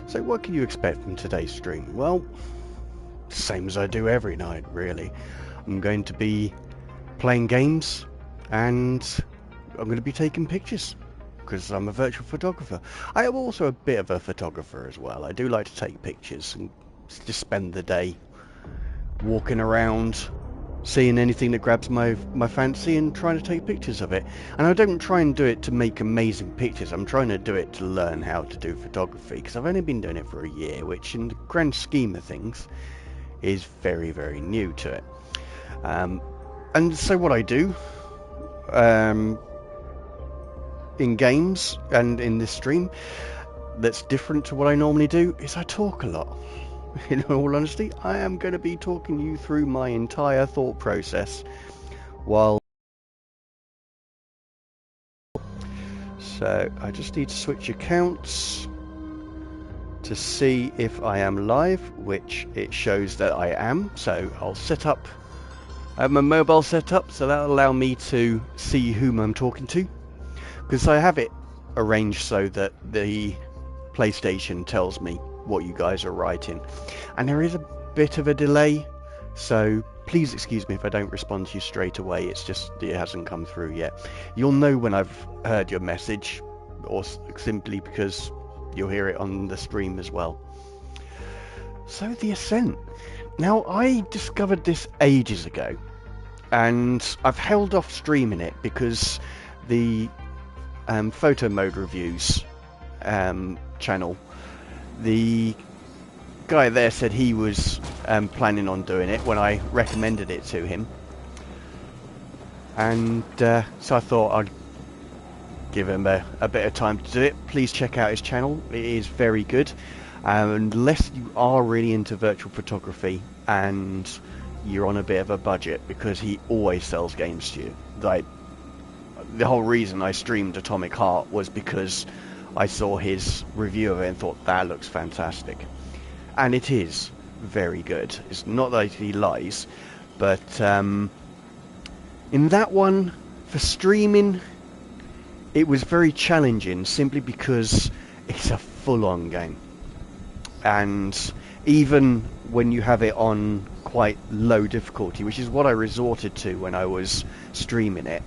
So what can you expect from today's stream? Well, same as I do every night, really. I'm going to be playing games and I'm going to be taking pictures because I'm a virtual photographer. I am also a bit of a photographer as well. I do like to take pictures and just spend the day walking around, seeing anything that grabs my fancy and trying to take pictures of it. And I don't try and do it to make amazing pictures. I'm trying to do it to learn how to do photography because I've only been doing it for a year, which in the grand scheme of things is very, very new to it. And so what I do in games and in this stream that's different to what I normally do is I talk a lot. In all honesty, I am going to be talking you through my entire thought process while... So I just need to switch accounts to see if I am live, which it shows that I am. So I'll set up, I have my mobile set up, so that'll allow me to see whom I'm talking to. Because I have it arranged so that the PlayStation tells me what you guys are writing. And there is a bit of a delay, so please excuse me if I don't respond to you straight away. It's just it hasn't come through yet. You'll know when I've heard your message, or simply because you'll hear it on the stream as well. So the Ascent. Now, I discovered this ages ago, and I've held off streaming it because the photo mode reviews channel, the guy there said he was planning on doing it when I recommended it to him, and so I thought I'd give him a bit of time to do it. Please check out his channel, it is very good. Unless you are really into virtual photography and you're on a bit of a budget, because he always sells games to you. Like, the whole reason I streamed Atomic Heart was because I saw his review of it and thought that looks fantastic, and it is very good. It's not that he lies, but in that one, for streaming, it was very challenging simply because it's a full-on game, and even when you have it on quite low difficulty, which is what I resorted to when I was streaming it,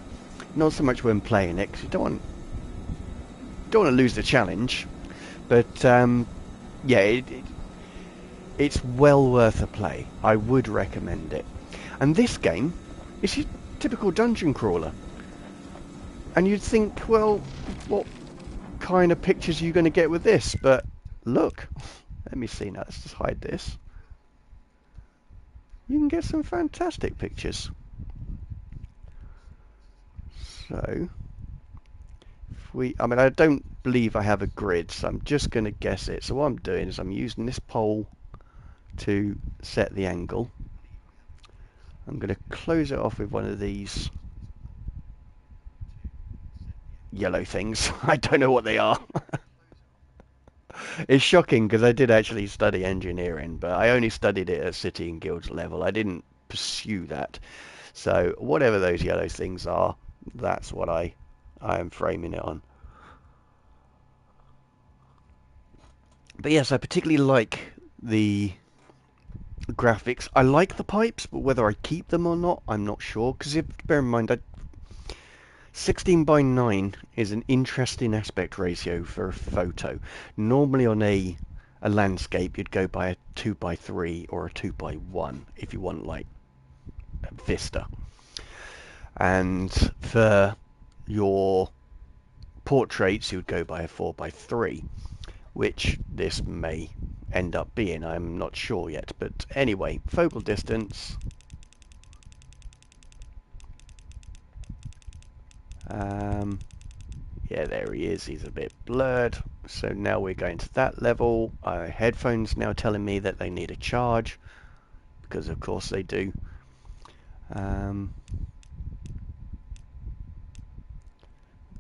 not so much when playing it, because you don't want to lose the challenge, but yeah, it's well worth a play. I would recommend it. And this game is your typical dungeon crawler, and you'd think, well, what kind of pictures are you going to get with this? But look, let me see now, let's just hide this. You can get some fantastic pictures. So I mean, I don't believe I have a grid, so I'm just going to guess it. So what I'm doing is I'm using this pole to set the angle. I'm going to close it off with one of these yellow things. I don't know what they are. It's shocking because I did actually study engineering, but I only studied it at City and Guilds level. I didn't pursue that. So whatever those yellow things are, that's what I am framing it on. But yes, I particularly like the graphics. I like the pipes, but whether I keep them or not, I'm not sure. Because bear in mind, 16 by 9 is an interesting aspect ratio for a photo. Normally on a landscape, you'd go by a 2 by 3 or a 2 by 1 if you want like vista. And for your portraits, you'd go by a 4 by 3, which this may end up being. I'm not sure yet, but anyway, focal distance. Yeah, there he is. He's a bit blurred. So now we're going to that level. Headphones now telling me that they need a charge, because of course they do.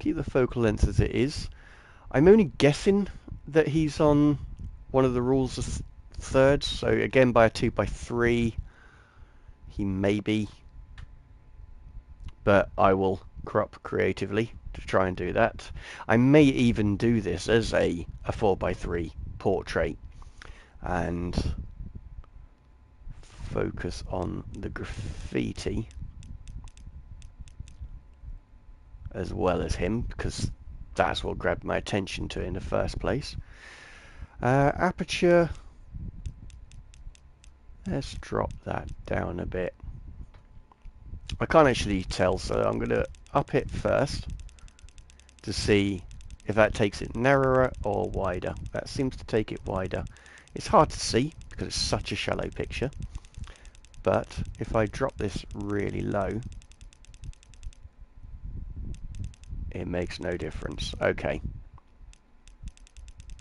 Keep the focal length as it is. I'm only guessing that he's on one of the rules of thirds. So again, by a 2 by 3, he may be. But I will crop creatively to try and do that. I may even do this as a 4 by 3 portrait and focus on the graffiti as well as him, because that's what grabbed my attention to it in the first place. Aperture, let's drop that down a bit. I can't actually tell, so I'm going to up it first to see if that takes it narrower or wider. That seems to take it wider. It's hard to see because it's such a shallow picture, but if I drop this really low, it makes no difference. Okay.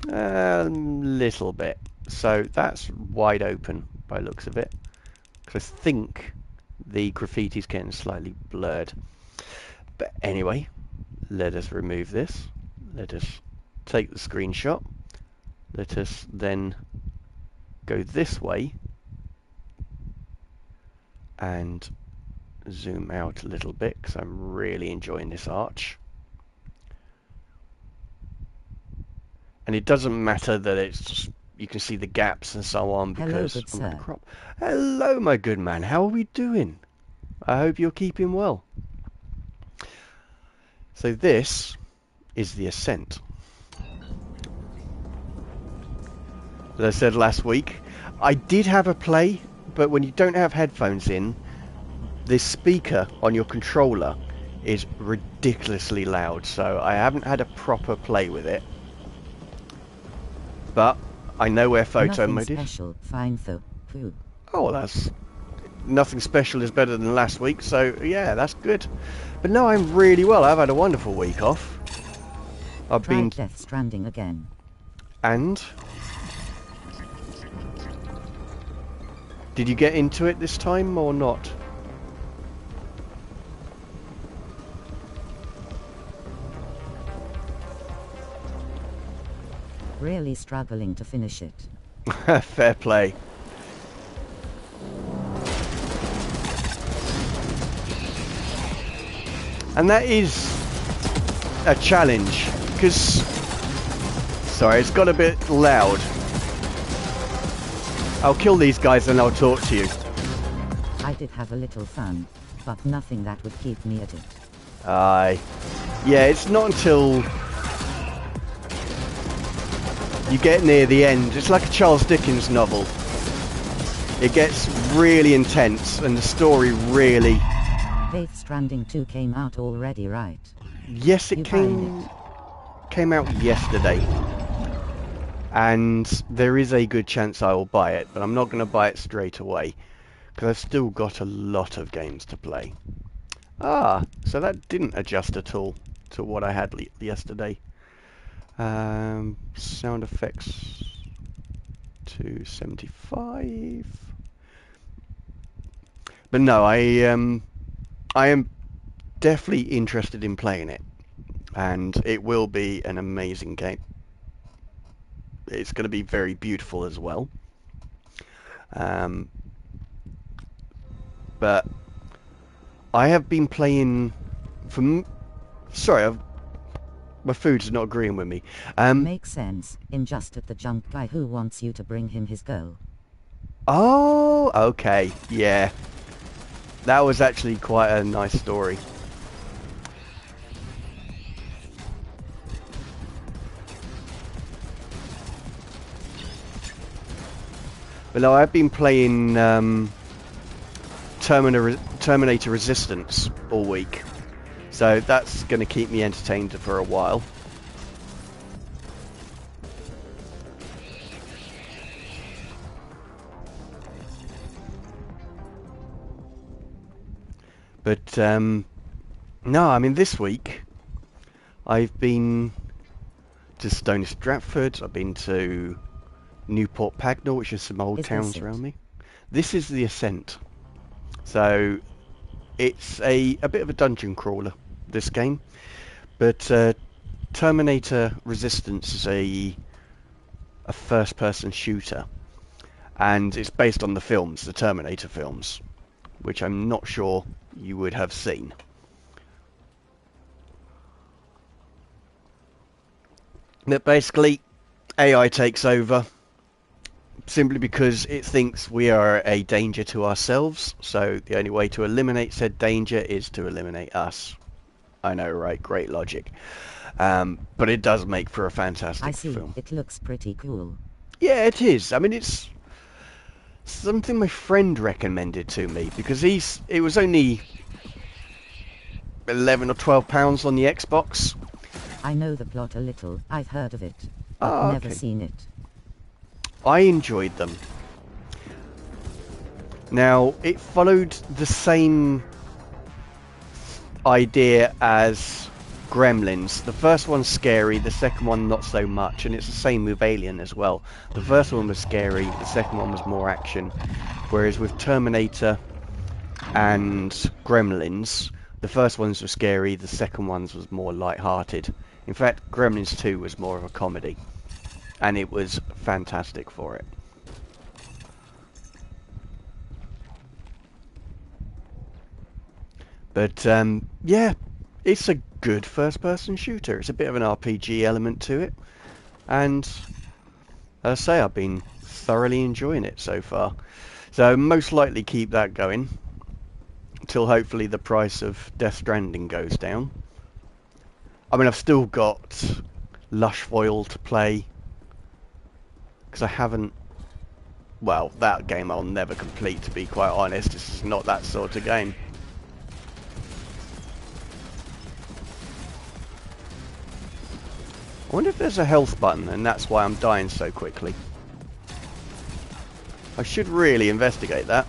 A little bit. So that's wide open by looks of it, because I think the graffiti's getting slightly blurred. But anyway, let us remove this. Let us take the screenshot. Let us then go this way and zoom out a little bit, because I'm really enjoying this arch. And it doesn't matter that it's just, you can see the gaps and so on, because Hello, good I'm going to sir. crop. Hello, my good man. How are we doing? I hope you're keeping well. So this is the Ascent. As I said last week, I did have a play, but when you don't have headphones in, this speaker on your controller is ridiculously loud, so I haven't had a proper play with it. But I know where photo Nothing mode is. special, fine though. Who? Oh, well, that's nothing special is better than last week, so yeah, that's good. But no, I'm really well. I've had a wonderful week off. I've been... Tried Death Stranding again. And? Did you get into it this time or not? Really struggling to finish it. Fair play. And that is a challenge, because... Sorry, it's got a bit loud. I'll kill these guys and I'll talk to you. I did have a little fun, but nothing that would keep me at it. Aye. Yeah, it's not until you get near the end. It's like a Charles Dickens novel. It gets really intense and the story really... Death Stranding 2 came out already, right? Yes, it You came buying out yesterday. And there is a good chance I will buy it, but I'm not going to buy it straight away, because I've still got a lot of games to play. Ah, so that didn't adjust at all to what I had yesterday. Sound effects to 75. But no, I am definitely interested in playing it, and it will be an amazing game. It's going to be very beautiful as well. But I have been playing sorry, my food's not agreeing with me. Makes sense, in just at the junk guy who wants you to bring him his girl. Oh, okay, yeah. That was actually quite a nice story. But no, I've been playing Terminator Resistance all week, so that's going to keep me entertained for a while. But no, I mean this week I've been to Stony Stratford. I've been to Newport Pagnell, which is some old towns around me. This is the Ascent. So it's a bit of a dungeon crawler, this game. But Terminator Resistance is a first-person shooter. And it's based on the films, the Terminator films, which I'm not sure you would have seen. But basically, AI takes over simply because it thinks we are a danger to ourselves. So the only way to eliminate said danger is to eliminate us. I know, right? Great logic. But it does make for a I fantastic see. film. It looks pretty cool. Yeah, it is. I mean, it's something my friend recommended to me because it was only 11 or 12 pounds on the Xbox. I know the plot a little. I've heard of it, but Ah, never okay. seen it. I enjoyed them. Now, it followed the same idea as Gremlins. The first one's scary, the second one not so much, and it's the same with Alien as well. The first one was scary, the second one was more action. Whereas with Terminator and Gremlins, the first ones were scary, the second ones was more light-hearted. In fact, Gremlins 2 was more of a comedy, and it was fantastic for it. But yeah, it's a good first-person shooter. It's a bit of an RPG element to it, and as I say, I've been thoroughly enjoying it so far. So most likely keep that going until hopefully the price of Death Stranding goes down. I mean, I've still got Lush Foil to play because I haven't. Well, that game I'll never complete, to be quite honest. This is not that sort of game. I wonder if there's a health button and that's why I'm dying so quickly. I should really investigate that.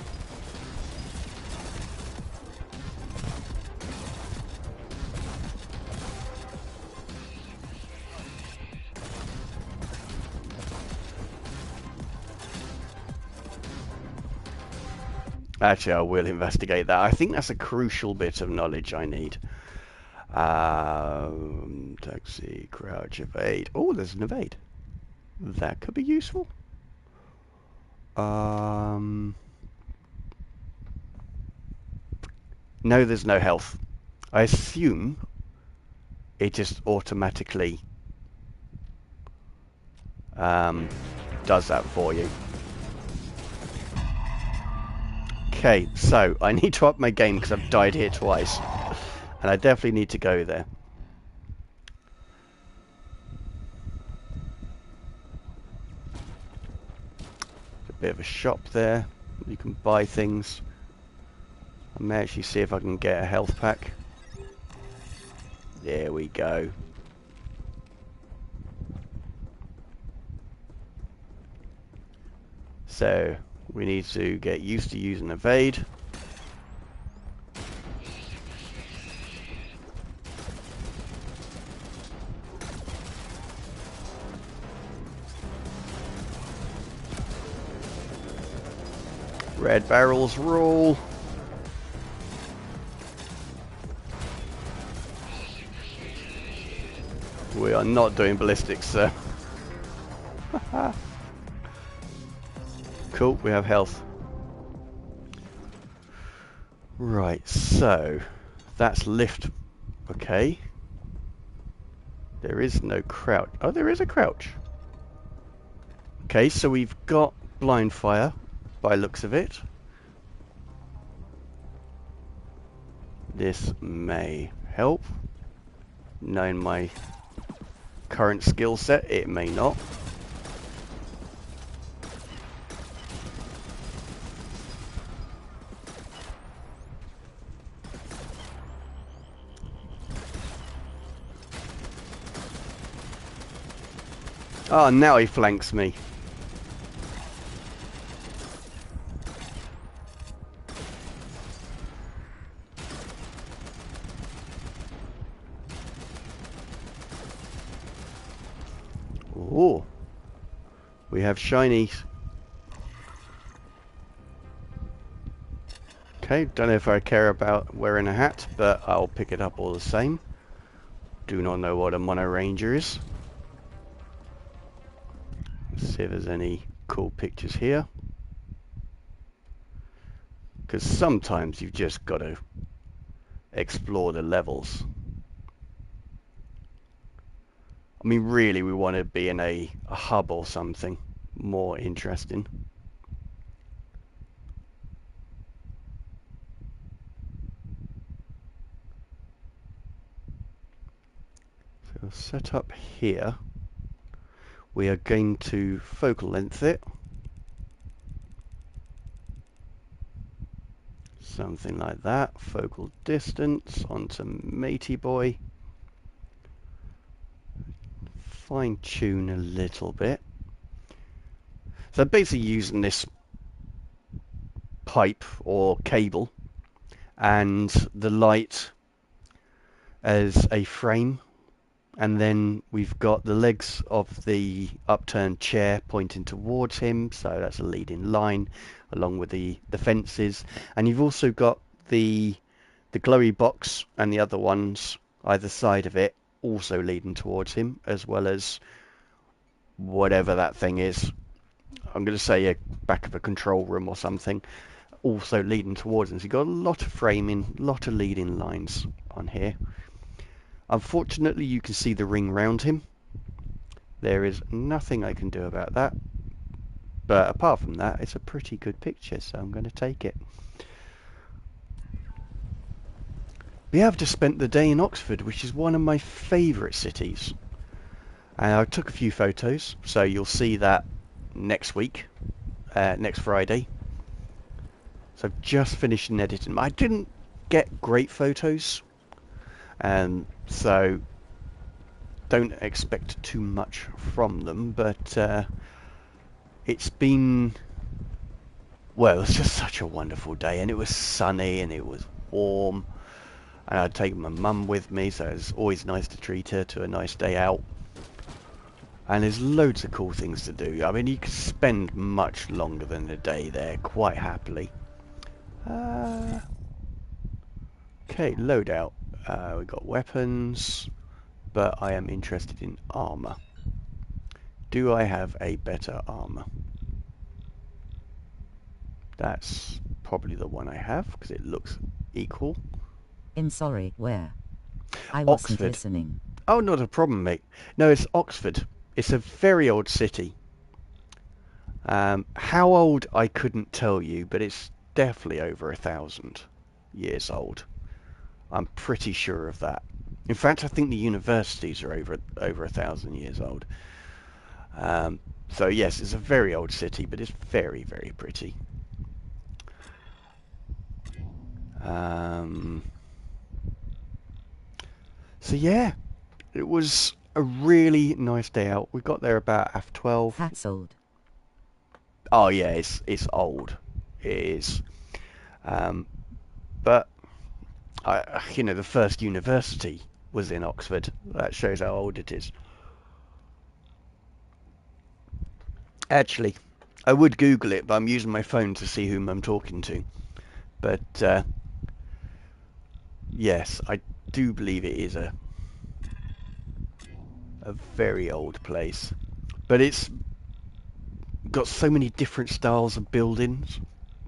Actually, I will investigate that. I think that's a crucial bit of knowledge I need. Taxi, crouch, evade. Oh, there's an evade. That could be useful. No, there's no health. I assume it just automatically does that for you. Okay, so I need to up my game because I've died here twice. And I definitely need to go there. A bit of a shop there. You can buy things. I may actually see if I can get a health pack. There we go. So, we need to get used to using evade. Red barrels rule. We are not doing ballistics, sir. Cool, we have health. Right, so that's lift. Okay. There is no crouch. Oh, there is a crouch. Okay, so we've got blind fire by looks of it. This may help. Knowing my current skill set, it may not. Oh, now he flanks me. Oh, we have shinies. Okay, don't know if I care about wearing a hat, but I'll pick it up all the same. Do not know what a Mono Ranger is. Let's see if there's any cool pictures here. Because sometimes you've just got to explore the levels. I mean, really, we want to be in a hub or something more interesting. So we'll set up here. We are going to focal length it. Something like that. Focal distance onto Matey Boy. Fine tune a little bit. So basically using this pipe or cable and the light as a frame, and then we've got the legs of the upturned chair pointing towards him, so that's a leading line along with the fences. And you've also got the glowy box and the other ones either side of it also leading towards him, as well as whatever that thing is. I'm going to say a back of a control room or something, also leading towards him. So you've got a lot of framing, a lot of leading lines on here. Unfortunately, you can see the ring round him. There is nothing I can do about that. But apart from that, it's a pretty good picture, so I'm going to take it. We have just spent the day in Oxford, which is one of my favourite cities. And I took a few photos, so you'll see that next week, next Friday. So I've just finished editing. I didn't get great photos, so don't expect too much from them, but it's been, well, it's just such a wonderful day, and it was sunny and it was warm, and I'd taken my mum with me, so it's always nice to treat her to a nice day out. And there's loads of cool things to do. I mean, you could spend much longer than a day there, quite happily. Okay, loadout. We've got weapons, but I am interested in armor. Do I have a better armor? That's probably the one I have, because it looks equal. I'm sorry, where? I wasn't Oxford. listening. Oh, not a problem, mate. No, it's Oxford. It's a very old city. How old, I couldn't tell you, but it's definitely over 1,000 years old. I'm pretty sure of that. In fact, I think the universities are over 1,000 years old. So yes, it's a very old city, but it's very, very pretty. So yeah, it was a really nice day out. We got there about half 12. That's old. Oh yeah, it's old. It is. But the first university was in Oxford. That shows how old it is. Actually, I would Google it, but I'm using my phone to see whom I'm talking to. But yes, I do believe it is a very old place. But it's got so many different styles of buildings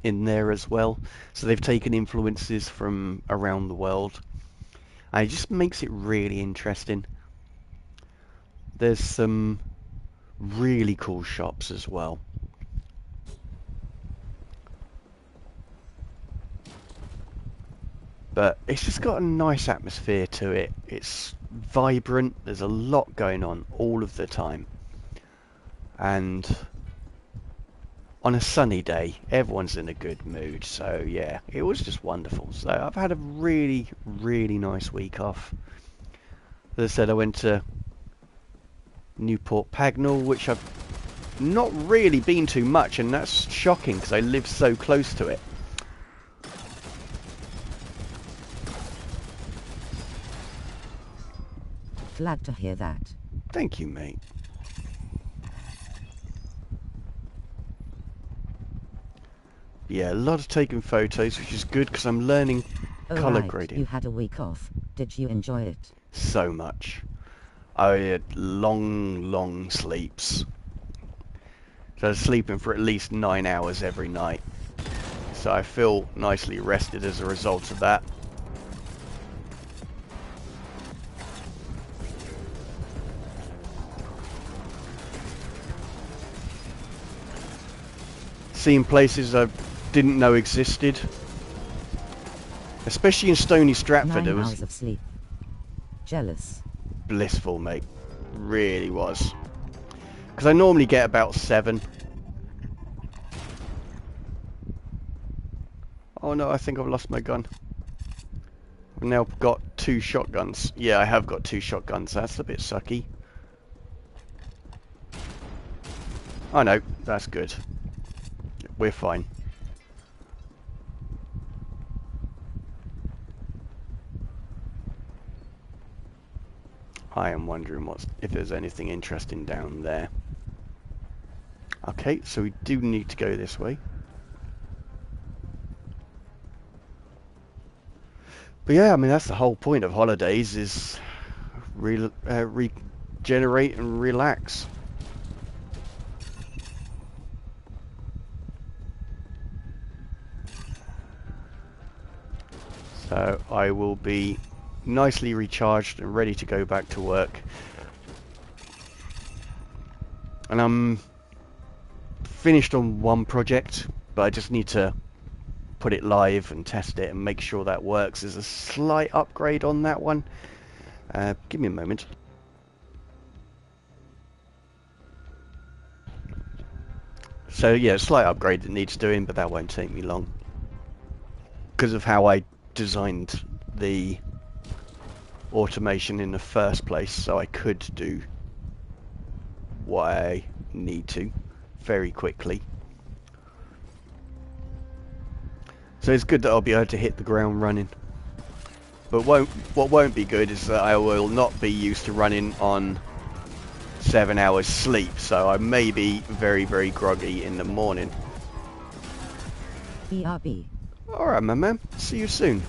in there as well. So they've taken influences from around the world. And it just makes it really interesting. There's some really cool shops as well. But it's just got a nice atmosphere to it. It's vibrant. There's a lot going on all of the time. And on a sunny day, everyone's in a good mood. So yeah, it was just wonderful. So I've had a really, really nice week off. As I said, I went to Newport Pagnell, which I've not really been to much, and that's shocking because I live so close to it. Glad to hear that. Thank you, mate. Yeah, a lot of taking photos, which is good because I'm learning colour Right, grading. you had a week off. Did you enjoy it? So much. I had long sleeps. So I was sleeping for at least 9 hours every night. So I feel nicely rested as a result of that. seeing places I didn't know existed. Especially in Stony Stratford, 9 it was hours of sleep. Jealous. blissful, mate. Really was. Because I normally get about 7. Oh no, I think I've lost my gun. I've now got 2 shotguns. Yeah, I have got 2 shotguns. That's a bit sucky. Oh no, that's good. We're fine. I am wondering if there's anything interesting down there. Okay, so we do need to go this way. But yeah, I mean, that's the whole point of holidays, is regenerate and relax. So I will be nicely recharged and ready to go back to work. And I'm finished on one project, but I just need to put it live and test it and make sure that works. There's a slight upgrade on that one. Give me a moment. So yeah, slight upgrade that needs doing, but that won't take me long because of how I designed the automation in the first place, so I could do what I need to very quickly. So it's good that I'll be able to hit the ground running. But what won't be good is that I will not be used to running on 7 hours sleep, so I may be very, very groggy in the morning. ERB. Alright, my man. See you soon.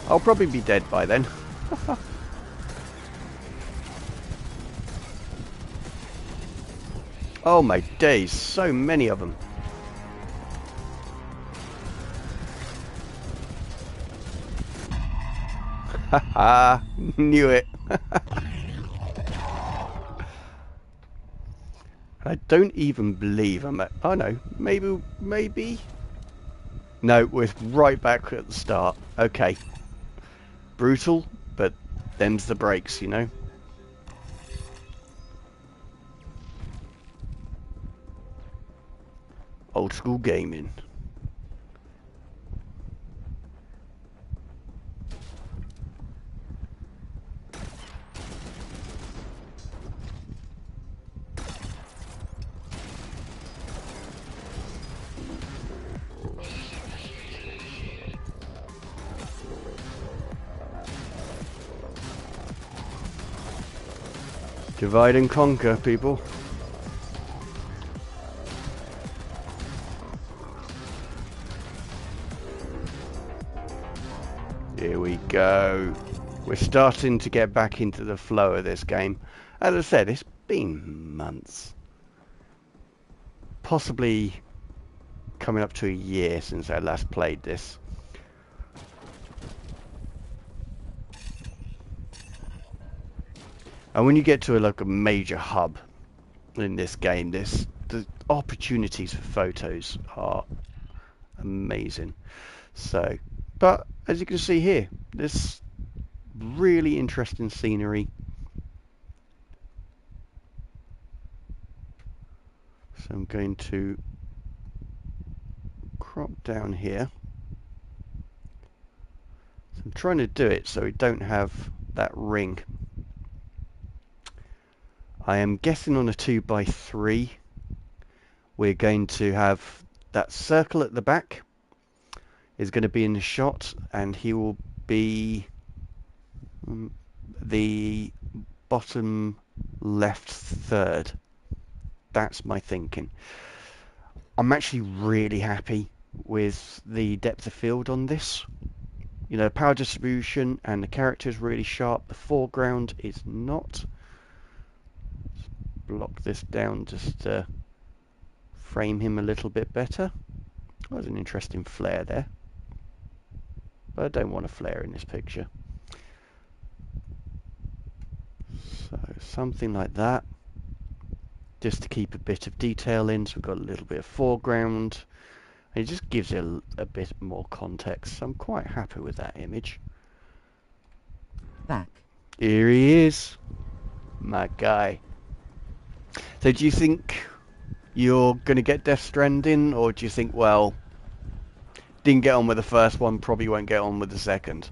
I'll probably be dead by then. Oh my days, so many of them. Haha, knew it. I don't even believe I'm at... Oh no, maybe... No, we're right back at the start. Okay. Brutal, but them's the breaks, you know? Old school gaming. Divide and conquer, people. Here we go. We're starting to get back into the flow of this game. As I said, it's been months. Possibly coming up to a year since I last played this. And when you get to a major hub in this game, the opportunities for photos are amazing. So, but as you can see here, this really interesting scenery. So I'm going to crop down here. So I'm trying to do it so we don't have that ring. I am guessing on a 2x3 we're going to have that circle at the back is going to be in the shot, and he will be the bottom left third. That's my thinking. I'm actually really happy with the depth of field on this. You know, power distribution and the character is really sharp. The foreground is not. Block this down just to frame him a little bit better. Oh, there's an interesting flare there, but I don't want a flare in this picture. So something like that. just to keep a bit of detail in. So we've got a little bit of foreground. And it just gives it a bit more context. So I'm quite happy with that image. Back. Here he is, my guy. So do you think you're going to get Death Stranding, or do you think, well, didn't get on with the first one, probably won't get on with the second?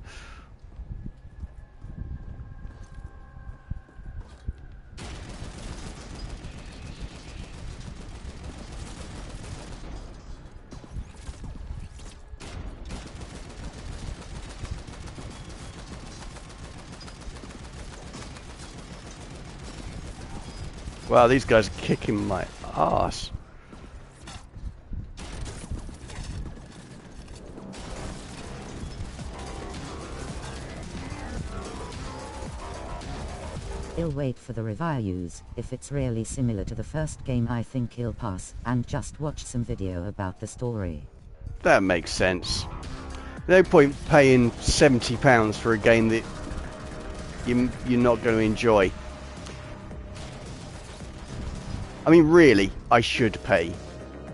Wow, these guys are kicking my ass. I'll wait for the reviews. If it's really similar to the first game, I think I'll pass and just watch some video about the story. That makes sense. No point paying £70 for a game that you're not going to enjoy. I mean, really, I should pay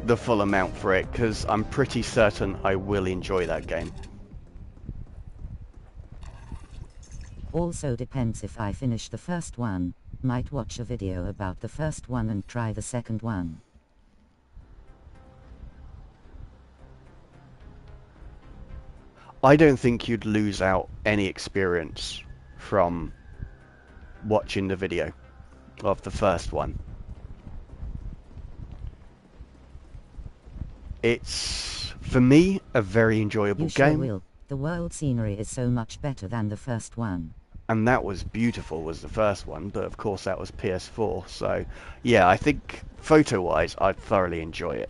the full amount for it, because I'm pretty certain I will enjoy that game. Also depends if I finish the first one. Might watch a video about the first one and try the second one. I don't think you'd lose out any experience from watching the video of the first one. It's, for me, a very enjoyable You sure game. will. The world scenery is so much better than the first one. And that was beautiful, was the first one, but of course that was PS4. So, yeah, I think photo-wise, I'd thoroughly enjoy it.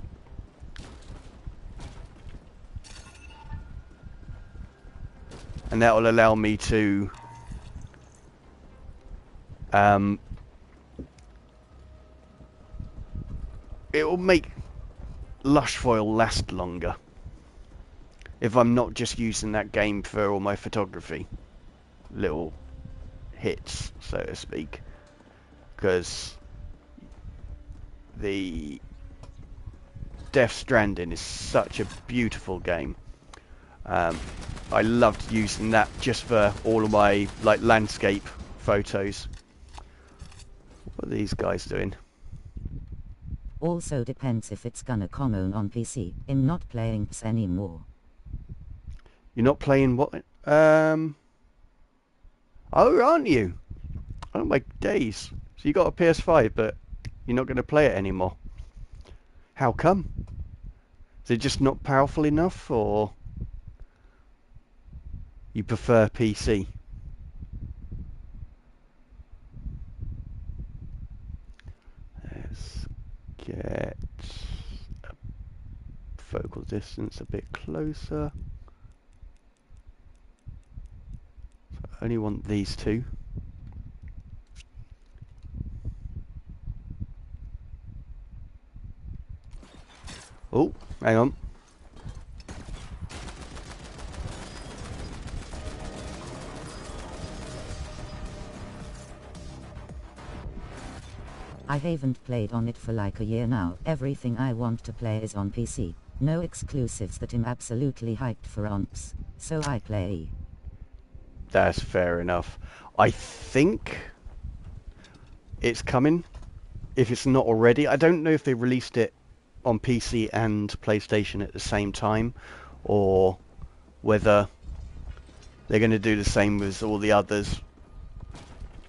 And that will allow me to it will make Lush Foil last longer if I'm not just using that game for all my photography little hits, so to speak, because the Death Stranding is such a beautiful game. I loved using that just for all of my landscape photos. What are these guys doing? Also depends if it's gonna come on PC. I'm not playing PS anymore. You're not playing what? Oh, aren't you? Oh my days. So you got a PS5, but you're not going to play it anymore. How come? Is it just not powerful enough, or you prefer PC? Let's get a focal distance a bit closer. So I only want these two. Oh, hang on. I haven't played on it for like a year now. Everything I want to play is on PC. No exclusives that I'm absolutely hyped for onps. So I play. That's fair enough. I think it's coming. If it's not already, I don't know if they released it on PC and PlayStation at the same time, or whether they're going to do the same with all the others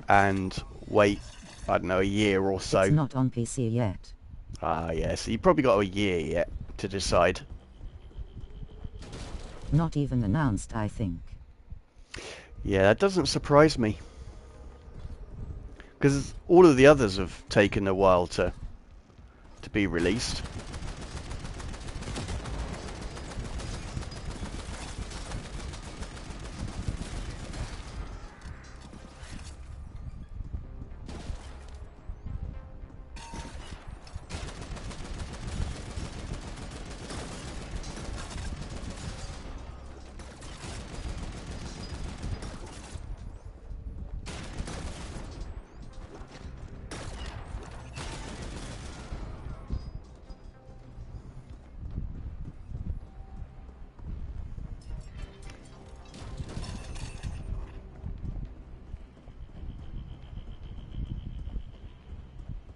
and wait, I don't know, a year or so. It's not on PC yet. Ah, yeah, so you probably got a year yet to decide. Not even announced, I think. Yeah, that doesn't surprise me, because all of the others have taken a while to be released.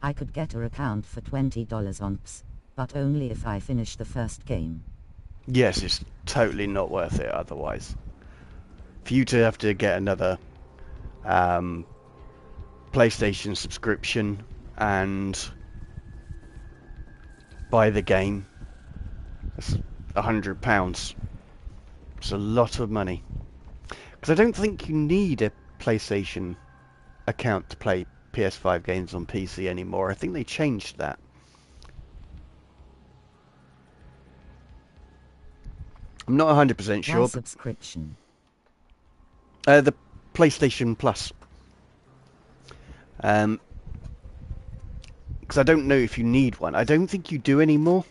I could get her account for $20 on PS, but only if I finish the first game. Yes, it's totally not worth it otherwise. For you to have to get another PlayStation subscription and buy the game, that's £100. It's a lot of money. Because I don't think you need a PlayStation account to play PS5 games on PC anymore. I think they changed that. I'm not 100% sure. Why subscription? The PlayStation Plus. Because I don't know if you need one. I don't think you do anymore,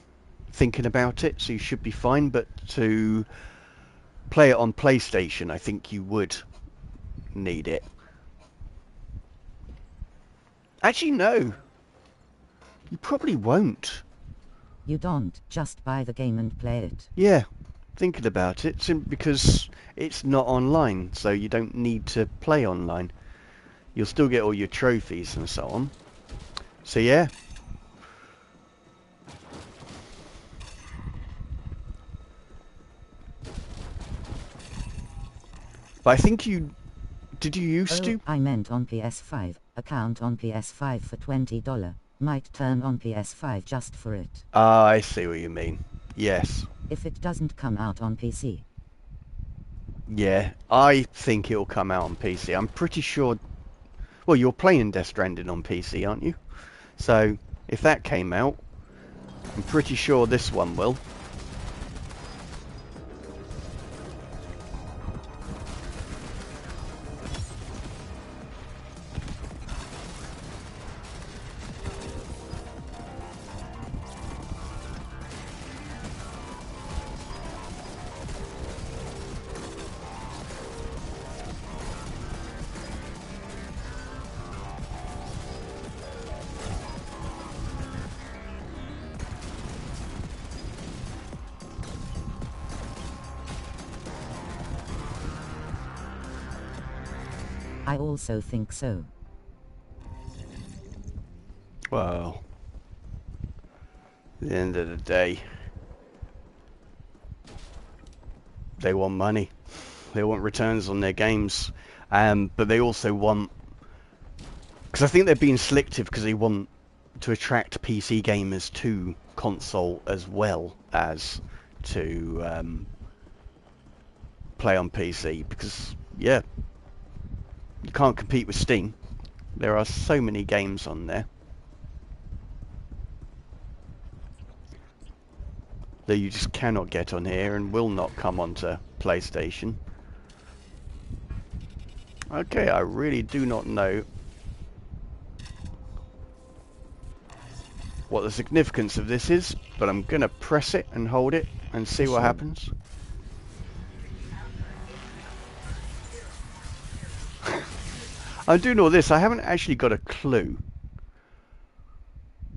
thinking about it, so you should be fine. But to play it on PlayStation, I think you would need it. Actually, no. You probably won't. You don't, just buy the game and play it. Yeah, thinking about it, because it's not online, so you don't need to play online. You'll still get all your trophies and so on. So yeah. But I think did you used to? I meant on PS5, account on PS5 for $20. Might turn on PS5 just for it. Ah, I see what you mean. Yes. If it doesn't come out on PC. Yeah, I think it'll come out on PC. I'm pretty sure... Well, you're playing Death Stranding on PC, aren't you? So, if that came out, I'm pretty sure this one will. I also think so. Well, at the end of the day, they want money. They want returns on their games. But they also want... Because I think they're being selective because they want to attract PC gamers to console as well as to play on PC. Because, yeah, you can't compete with Steam. There are so many games on there that you just cannot get on here and will not come onto PlayStation. Okay, I really do not know what the significance of this is, but I'm going to press it and hold it and see what happens. I'm doing all this. I haven't actually got a clue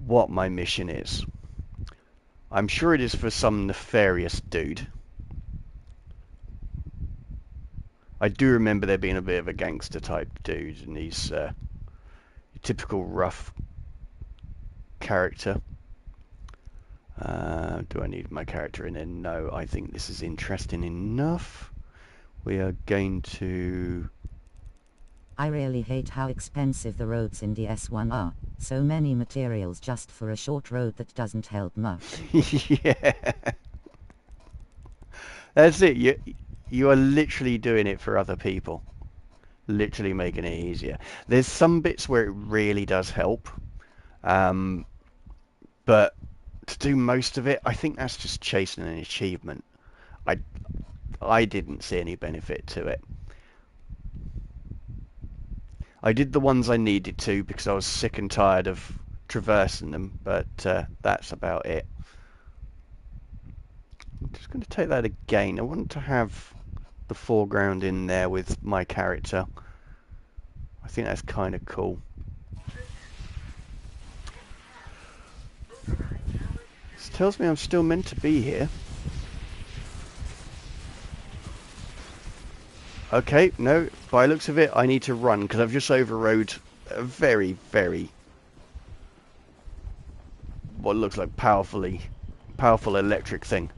what my mission is. I'm sure it is for some nefarious dude. I do remember there being a bit of a gangster type dude, and he's typical rough character. Do I need my character in there? No, I think this is interesting enough. We are going to... I really hate how expensive the roads in DS1 are. So many materials just for a short road that doesn't help much. Yeah. That's it. You are literally doing it for other people. Literally making it easier. There's some bits where it really does help. But to do most of it, I think that's just chasing an achievement. I didn't see any benefit to it. I did the ones I needed to because I was sick and tired of traversing them, but that's about it. I'm just going to take that again. I want to have the foreground in there with my character. I think that's kind of cool. This tells me I'm still meant to be here. Okay, no, by the looks of it, I need to run because I've just overrode a very, very what looks like powerful electric thing,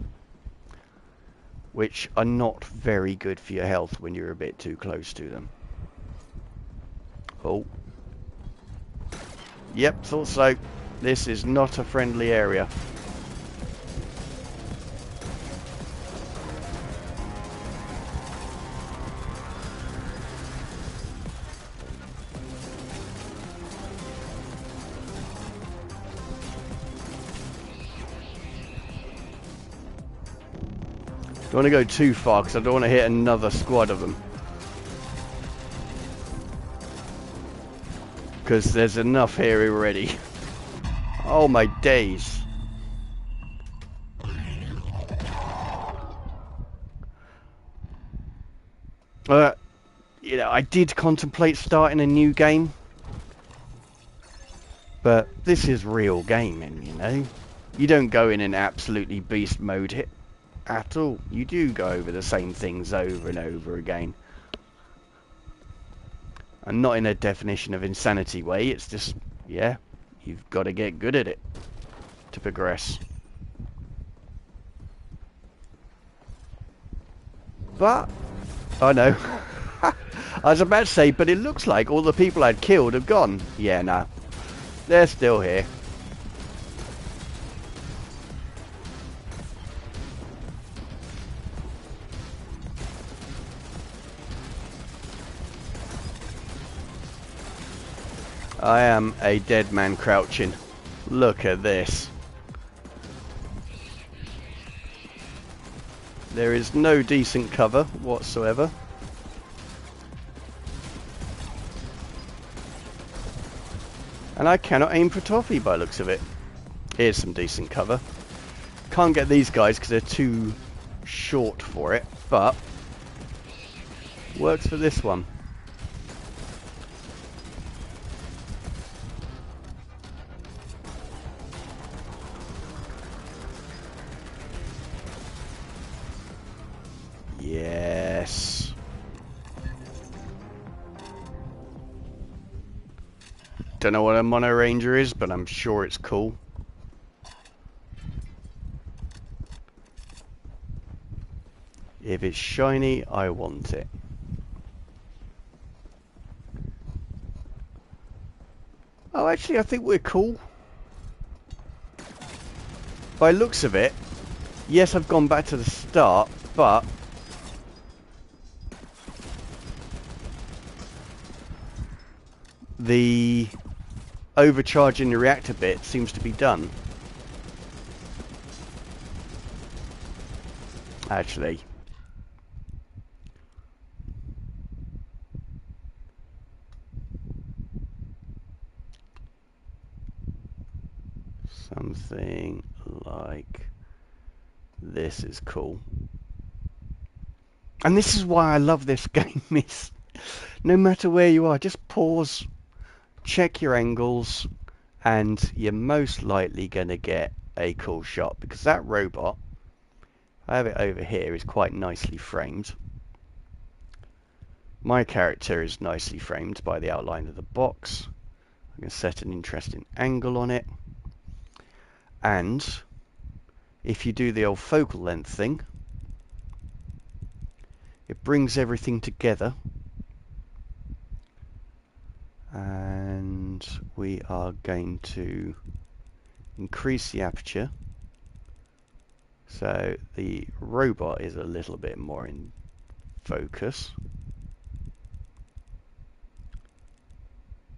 which are not very good for your health when you're a bit too close to them. Oh. Yep, thought so. This is not a friendly area. Don't want to go too far because I don't want to hit another squad of them. Because there's enough here already. Oh my days. You know, I did contemplate starting a new game. But this is real gaming, you know. You don't go in and absolutely beast mode it at all. You do go over the same things over and over again. And not in a definition of insanity way, it's just, yeah, you've got to get good at it to progress. But, I know, I was about to say, but it looks like all the people I'd killed have gone. Yeah, no, they're still here. I am a dead man crouching. Look at this. There is no decent cover whatsoever. And I cannot aim for toffee by looks of it. Here's some decent cover. Can't get these guys because they're too short for it, but works for this one. Yes. Don't know what a mono ranger is, but I'm sure it's cool. If it's shiny, I want it. Oh, actually, I think we're cool. By looks of it, yes, I've gone back to the start, but the overcharging the reactor bit seems to be done. Actually. Something like this is cool. And this is why I love this game, is no matter where you are, just pause, check your angles, and you're most likely going to get a cool shot, because that robot, I have it over here, is quite nicely framed. My character is nicely framed by the outline of the box. I'm going to set an interesting angle on it. And if you do the old focal length thing, it brings everything together. And we are going to increase the aperture so the robot is a little bit more in focus.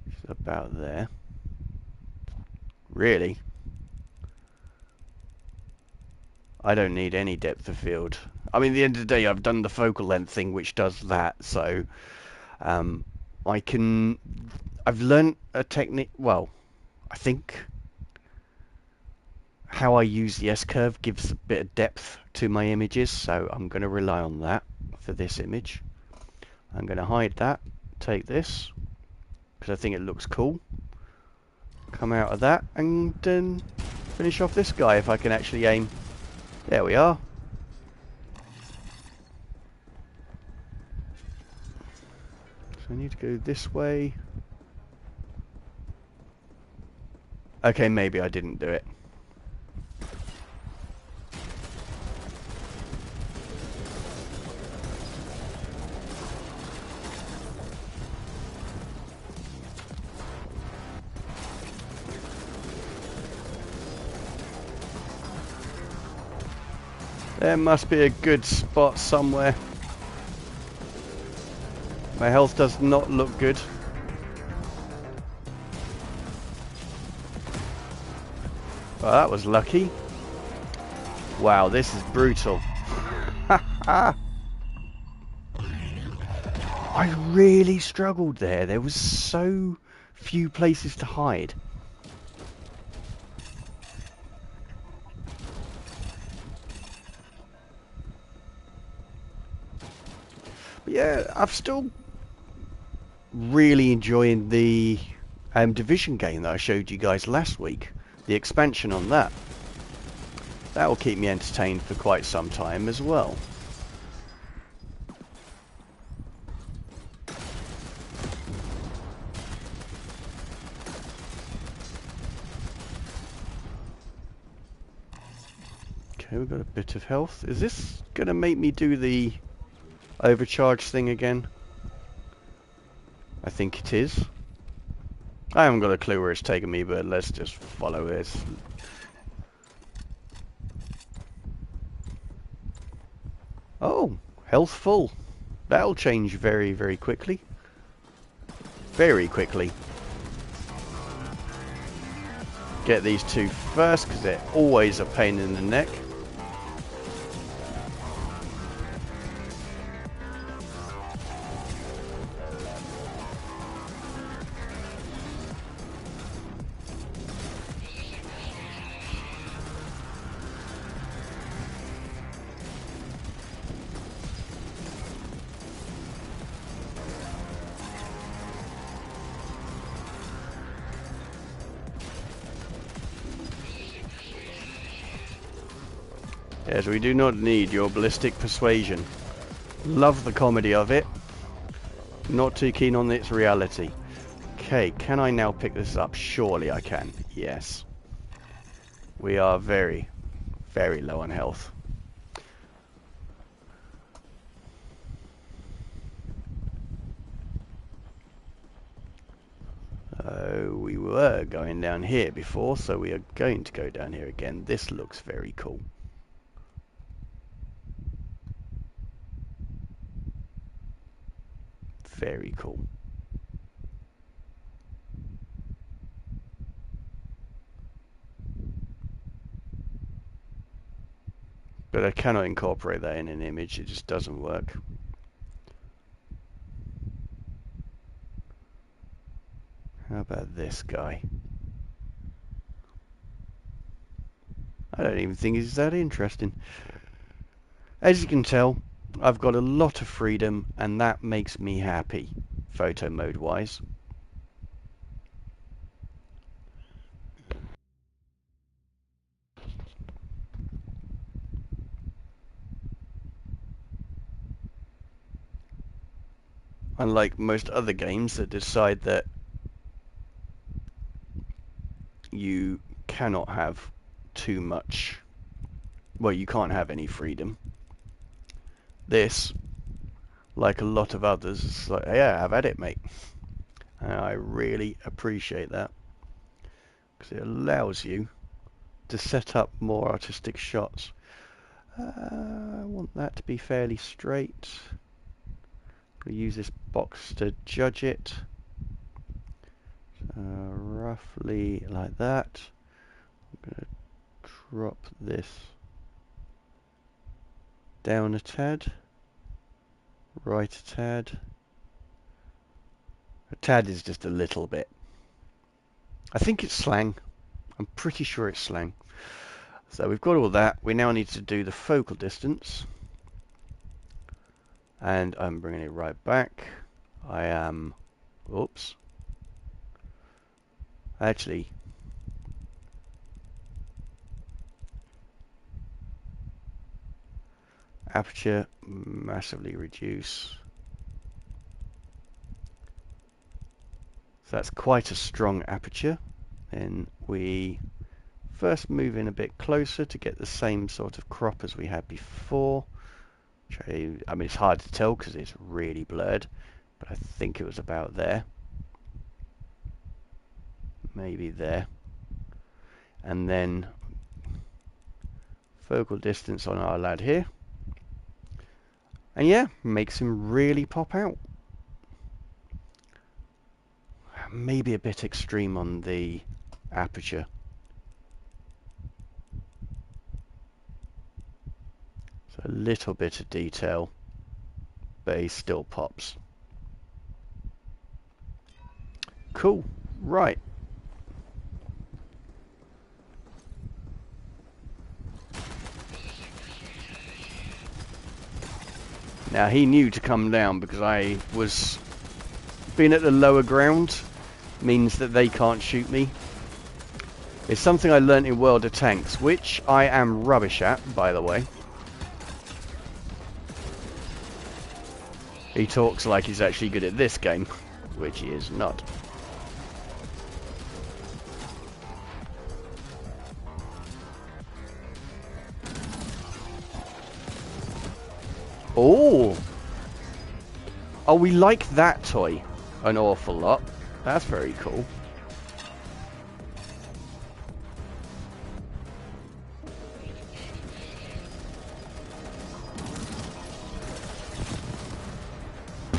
It's about there. Really? I don't need any depth of field. I mean, at the end of the day, I've done the focal length thing, which does that, so I've learned a technique, well, I think how I use the S-curve gives a bit of depth to my images, so I'm going to rely on that for this image. I'm going to hide that, take this, because I think it looks cool. Come out of that, and then finish off this guy if I can actually aim. There we are. So I need to go this way. Okay, maybe I didn't do it. There must be a good spot somewhere. My health does not look good. Well, that was lucky. Wow, this is brutal. I really struggled there. There was so few places to hide. But yeah, I'm still really enjoying the Division game that I showed you guys last week. The expansion on that. That will keep me entertained for quite some time as well. Okay, we've got a bit of health. Is this going to make me do the overcharge thing again? I think it is. I haven't got a clue where it's taking me, but let's just follow it. Oh, health full. That'll change very, very quickly. Very quickly. Get these two first, because they're always a pain in the neck. Yes, we do not need your ballistic persuasion. Love the comedy of it. Not too keen on its reality. Okay, can I now pick this up? Surely I can. Yes. We are very, very low on health. We were going down here before, so we are going to go down here again. This looks very cool. Very cool. But I cannot incorporate that in an image. It just doesn't work. How about this guy? I don't even think he's that interesting. As you can tell, I've got a lot of freedom, and that makes me happy, photo mode wise. Unlike most other games that decide that you cannot have too much, well, you can't have any freedom. This, like a lot of others, is like, yeah, have at it, mate. And I really appreciate that, because it allows you to set up more artistic shots. I want that to be fairly straight. We'll use this box to judge it. Roughly like that. I'm going to drop this down a tad, right a tad. A tad is just a little bit. I think it's slang. I'm pretty sure it's slang. So we've got all that. We now need to do the focal distance. And I'm bringing it right back. I am... Oops. Actually... Aperture, massively reduce. So that's quite a strong aperture. Then we first move in a bit closer to get the same sort of crop as we had before. I mean, it's hard to tell because it's really blurred, but I think it was about there. Maybe there. And then Focal distance on our lad here. And yeah, makes him really pop out. Maybe a bit extreme on the aperture. So a little bit of detail, but he still pops. Cool. Right. Now he knew to come down because I was being at the lower ground means that they can't shoot me. It's something I learnt in World of Tanks, which I am rubbish at, by the way. He talks like he's actually good at this game, which he is not. Oh! Oh, we like that toy an awful lot. That's very cool.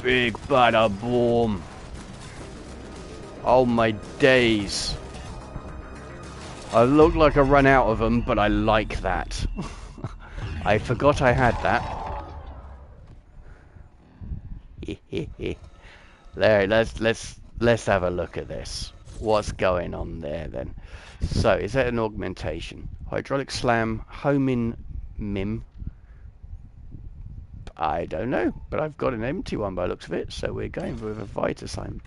Big bada boom. Oh my days. I look like I run out of them, but I like that. I forgot I had that. There, let's have a look at this. What's going on there then? So, is that an augmentation? Hydraulic slam, homing mim. I don't know, but I've got an empty one by the looks of it, so we're going with a Vita sign.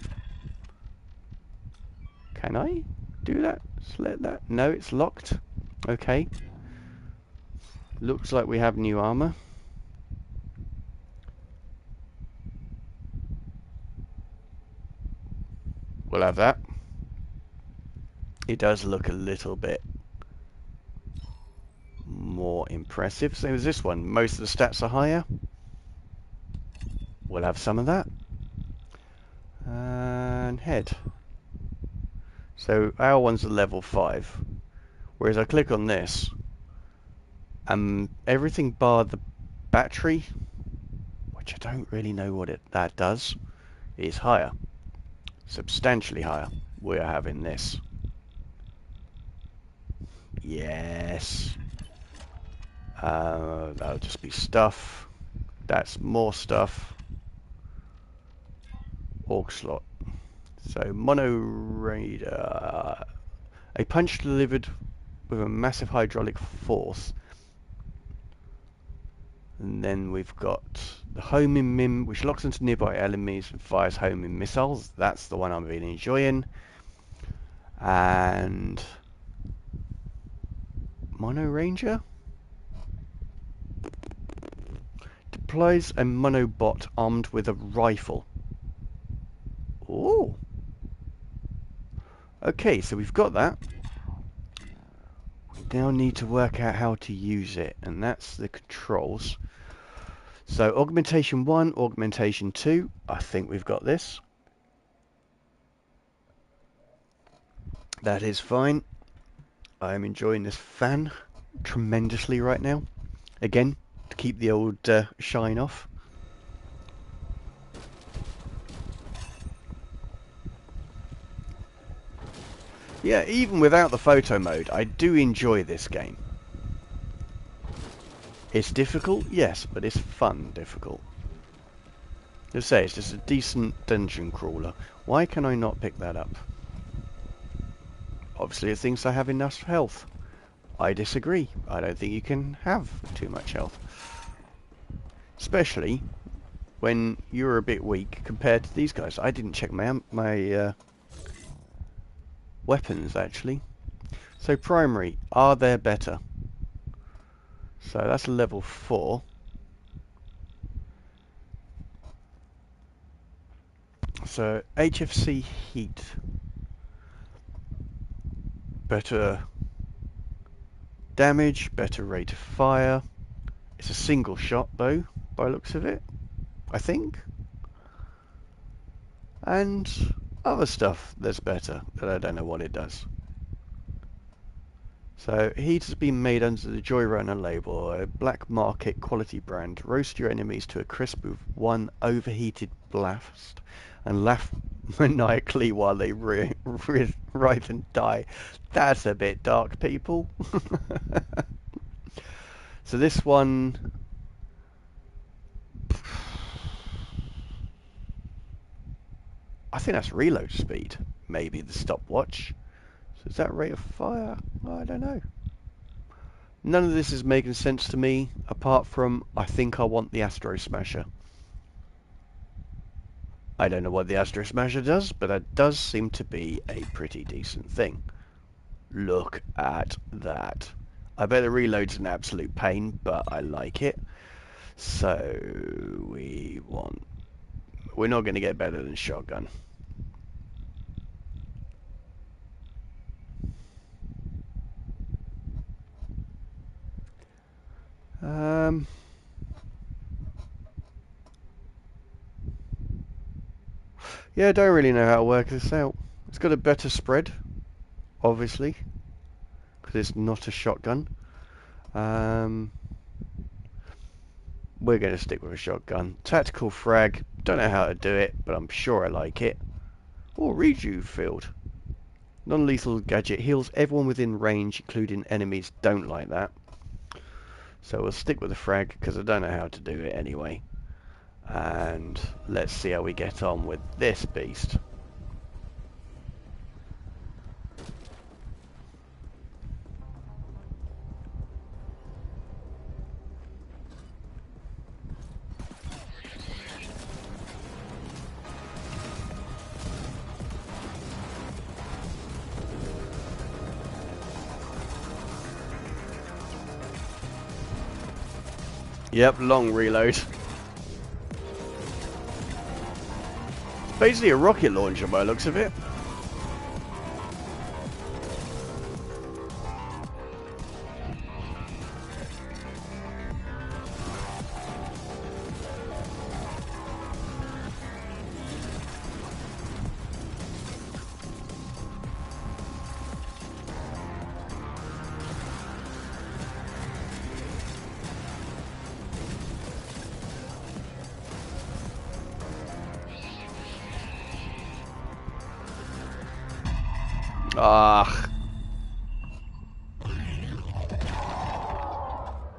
Can I do that? Select that? No, it's locked. Okay. Looks like we have new armor. We'll have that. It does look a little bit more impressive. Same as this one. Most of the stats are higher. We'll have some of that. And head. So our one's a level 5. Whereas I click on this, everything bar the battery, which I don't really know what that does, is higher. Substantially higher. We're having this. Yes. That'll just be stuff. That's more stuff. Orc slot. So mono radar. A punch delivered with a massive hydraulic force. And then we've got the homing mim, which locks into nearby enemies and fires homing missiles. That's the one I'm really enjoying. And Mono Ranger deploys a monobot armed with a rifle. Oh. Okay, so we've got that. We now need to work out how to use it, and that's the controls. So augmentation 1, augmentation 2. I think we've got this. That is fine. I am enjoying this fan tremendously right now. Again, to keep the old shine off. Yeah, even without the photo mode, I do enjoy this game. It's difficult, yes, but it's fun difficult. Let's say it's just a decent dungeon crawler. Why can I not pick that up? Obviously it thinks I have enough health. I disagree. I don't think you can have too much health. Especially when you're a bit weak compared to these guys. I didn't check my weapons actually. So primary, are there better? So that's level 4. So HFC heat. Better damage, better rate of fire. It's a single shot though, by the looks of it, I think. And other stuff that's better, that I don't know what it does. So, heat has been made under the Joyrunner label, a black market quality brand. Roast your enemies to a crisp with one overheated blast and laugh maniacally while they writhe and die. That's a bit dark, people. So this one... I think that's reload speed. Maybe the stopwatch. So is that rate of fire? I don't know. None of this is making sense to me, apart from I think I want the Astro Smasher. I don't know what the Astro Smasher does, but it does seem to be a pretty decent thing. Look at that. I bet the reload's an absolute pain, but I like it. So we're not going to get better than shotgun. Yeah, I don't really know how to work this out. It's got a better spread, obviously, because it's not a shotgun. We're going to stick with a shotgun. Tactical frag, don't know how to do it, but I'm sure I like it. Oh, rejuve field. Non-lethal gadget heals everyone within range, including enemies. Don't like that. So we'll stick with the frag, because I don't know how to do it anyway. And let's see how we get on with this beast. Yep, long reload. Basically a rocket launcher by the looks of it.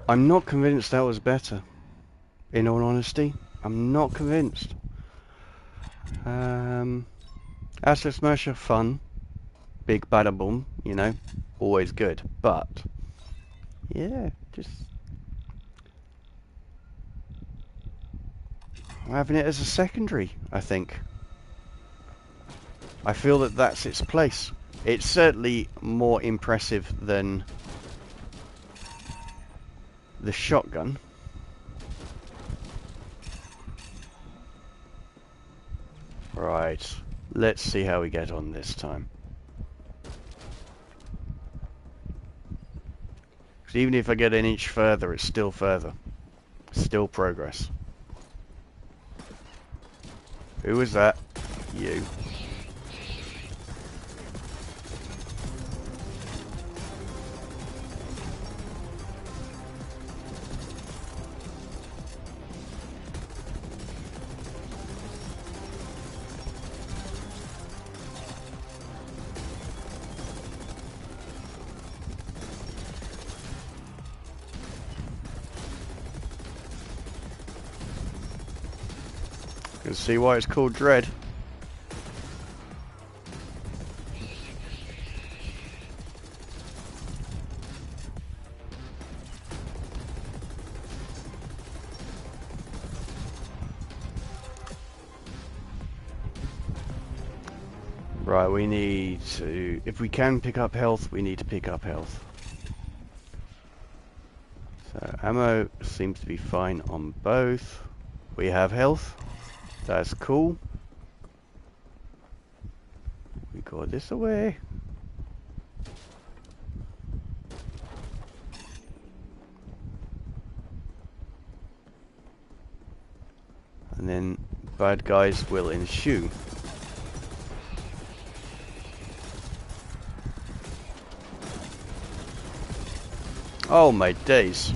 I'm not convinced that was better. In all honesty, I'm not convinced. Astro Smasher, fun. Big bada boom, you know. Always good. But, yeah, just... I'm having it as a secondary, I think. I feel that that's its place. It's certainly more impressive than the shotgun. Right, let's see how we get on this time. Because even if I get an inch further, it's still further. Still progress. Who was that? You. Can see why it's called Dread. Right, we need to... If we can pick up health, we need to pick up health. So, ammo seems to be fine on both. We have health. That's cool. We got this away. And then bad guys will ensue. Oh my days.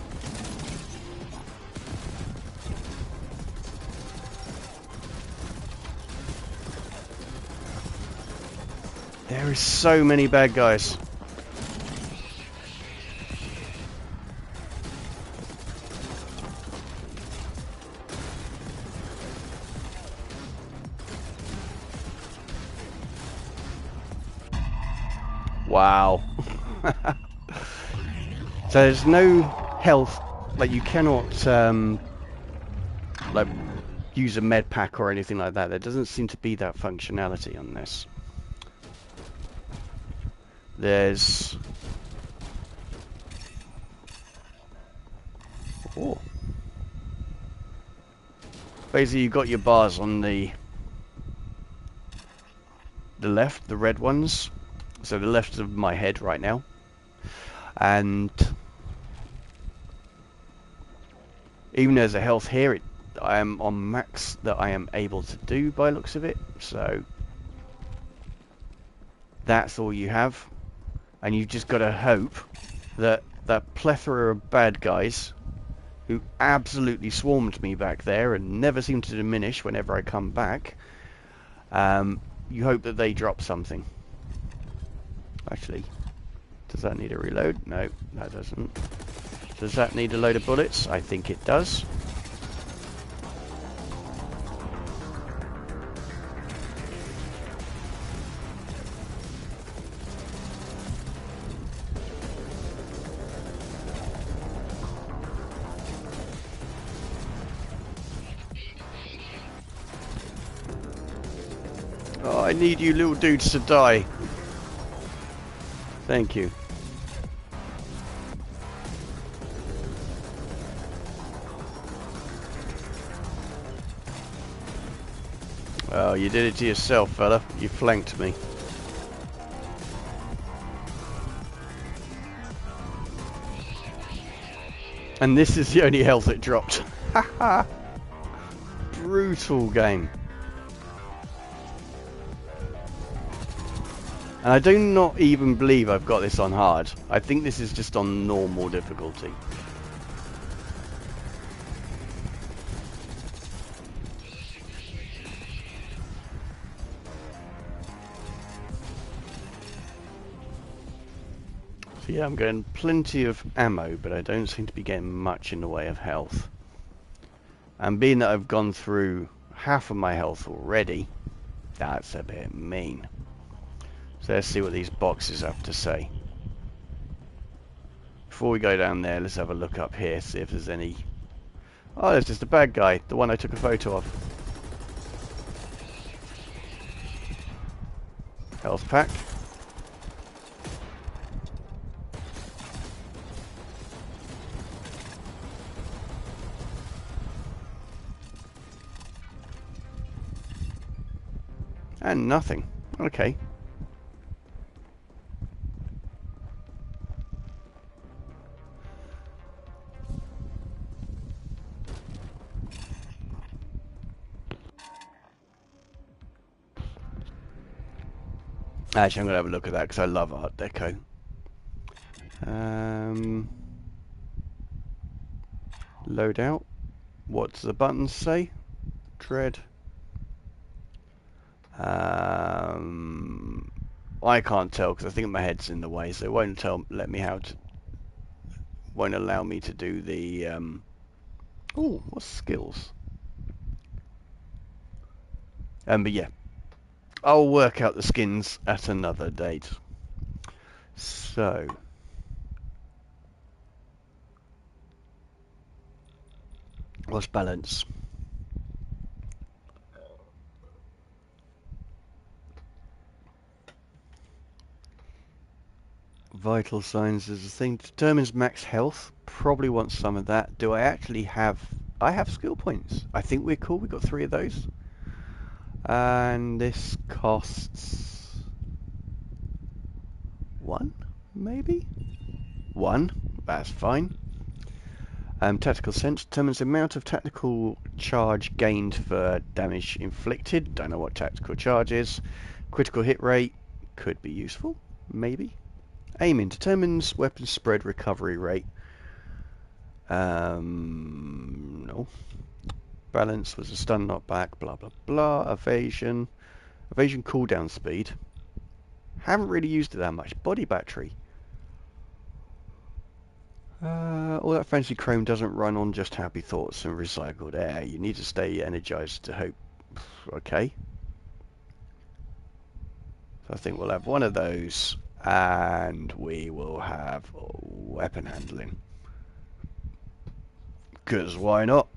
There is so many bad guys. Wow. So there's no health, like you cannot like use a med pack or anything like that. There doesn't seem to be that functionality on this. There's oh, basically you've got your bars on the left, the red ones, so the left of my head right now, and even there's a health here, I am on max that I am able to do by looks of it, so that's all you have, and you've just got to hope that that plethora of bad guys who absolutely swarmed me back there and never seem to diminish whenever I come back, you hope that they drop something. Actually, does that need a reload? No, that doesn't. Does that need a load of bullets? I think it does. Oh, I need you little dudes to die. Thank you. Oh, you did it to yourself, fella. You flanked me. And this is the only health it dropped. Haha. Brutal game. And I do not even believe I've got this on hard. I think this is just on normal difficulty. So yeah, I'm getting plenty of ammo, but I don't seem to be getting much in the way of health. And being that I've gone through half of my health already, that's a bit mean. So let's see what these boxes have to say. Before we go down there, let's have a look up here, see if there's any... Oh, there's just a bad guy, the one I took a photo of. Health pack. And nothing. Okay. Actually, I'm going to have a look at that because I love Art Deco. Load out. What does the buttons say? Dread. I can't tell because I think my head's in the way, so it won't won't allow me to do the oh, what's skills? But yeah, I'll work out the skins at another date. So what's balance? Vital signs is a thing. Determines max health. Probably want some of that. Do I actually have... I have skill points. I think we're cool. We've got 3 of those. And this costs... 1? Maybe? 1. That's fine. Tactical sense determines the amount of tactical charge gained for damage inflicted. Don't know what tactical charge is. Critical hit rate. Could be useful. Maybe. Aiming determines weapon spread recovery rate. No. Balance was a stun knockback, blah blah blah. Evasion. Evasion cooldown speed. Haven't really used it that much. Body battery. All that fancy chrome doesn't run on just happy thoughts and recycled air. You need to stay energized to hope. Okay. So I think we'll have one of those, and we will have weapon handling. Because why not?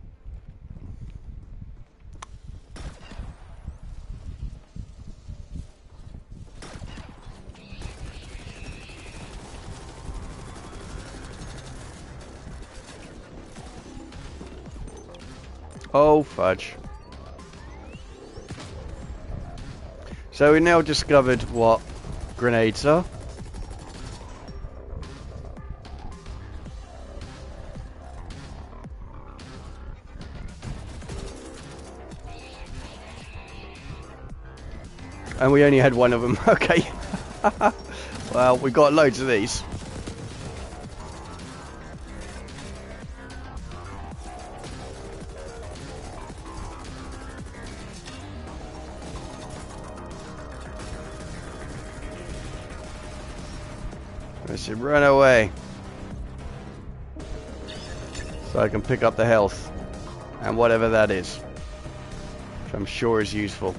Oh, fudge. So we now discovered what grenades are. And we only had one of them. Okay. Well, we got loads of these. I said, run away. So I can pick up the health. And whatever that is. Which I'm sure is useful.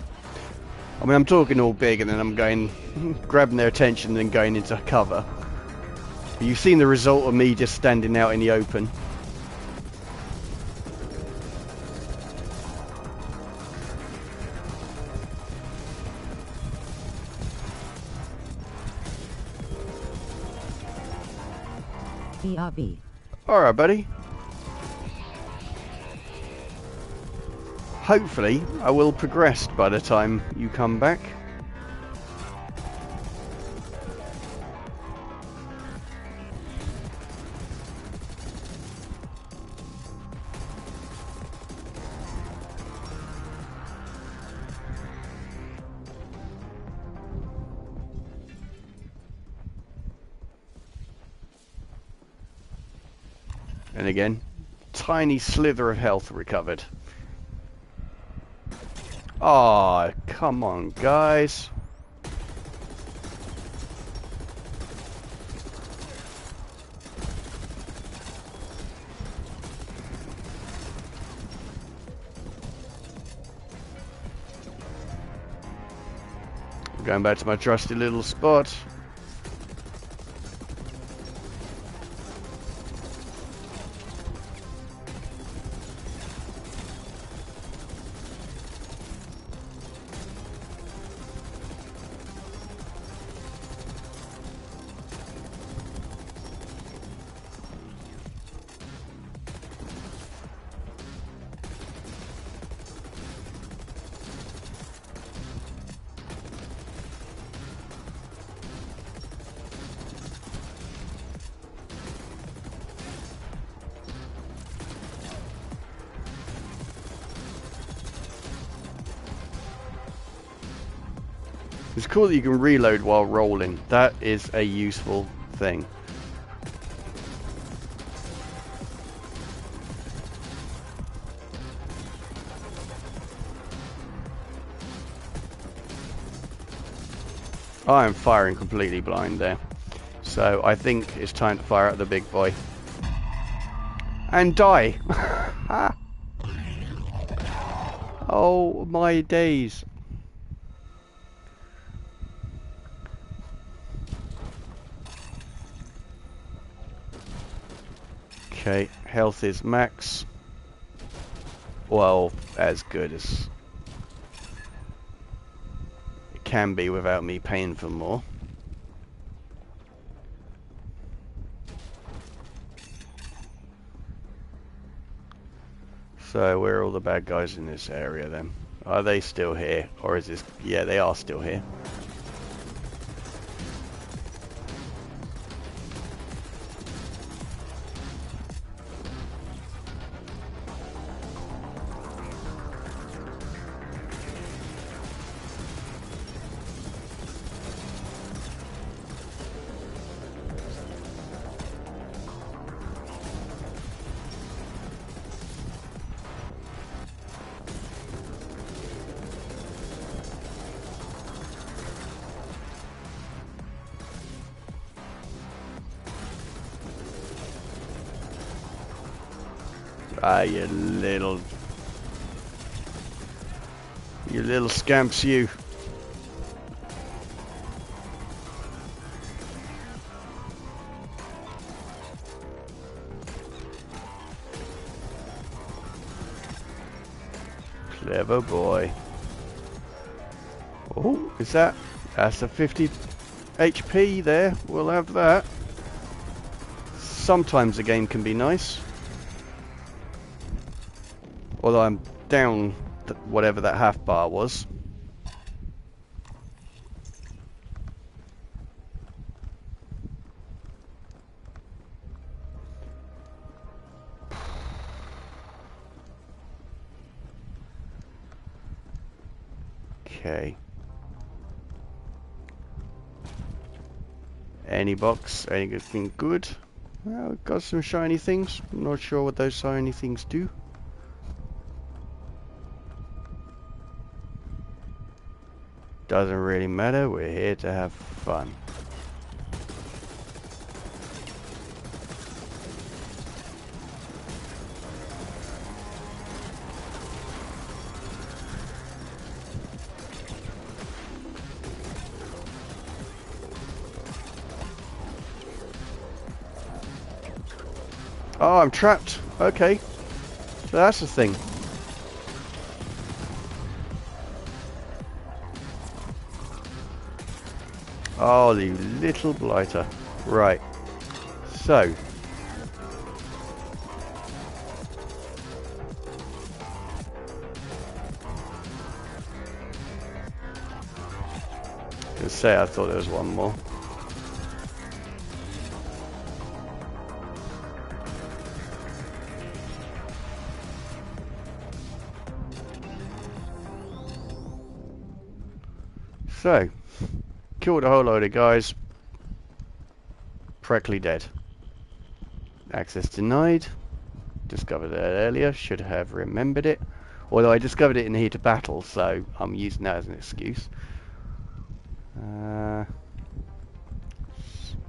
I mean, I'm talking all big and then I'm going, grabbing their attention and then going into cover. But you've seen the result of me just standing out in the open. BRB. Alright, buddy. Hopefully, I will progress by the time you come back. And again, tiny slither of health recovered. Oh, come on, guys. I'm going back to my trusty little spot. It's cool that you can reload while rolling. That is a useful thing. I am firing completely blind there. So I think it's time to fire at the big boy. And die! Oh my days. Okay, health is max. Well, as good as it can be without me paying for more. So where are all the bad guys in this area then? Are they still here? Or is this... Yeah, they are still here. Ah, you little scamps, you. Clever boy. Oh, is that? That's a 50 HP there. We'll have that. Sometimes the game can be nice. Although I'm down whatever that half bar was. Okay. Any box, anything good? Well, we've got some shiny things. I'm not sure what those shiny things do. Doesn't really matter, we're here to have fun. Oh, I'm trapped. Okay. So that's the thing. Oh, you little blighter. Right. So. I was gonna say I thought there was one more. So, killed a whole load of guys. Practically dead. Access denied. Discovered that earlier. Should have remembered it. Although I discovered it in the heat of battle, so I'm using that as an excuse.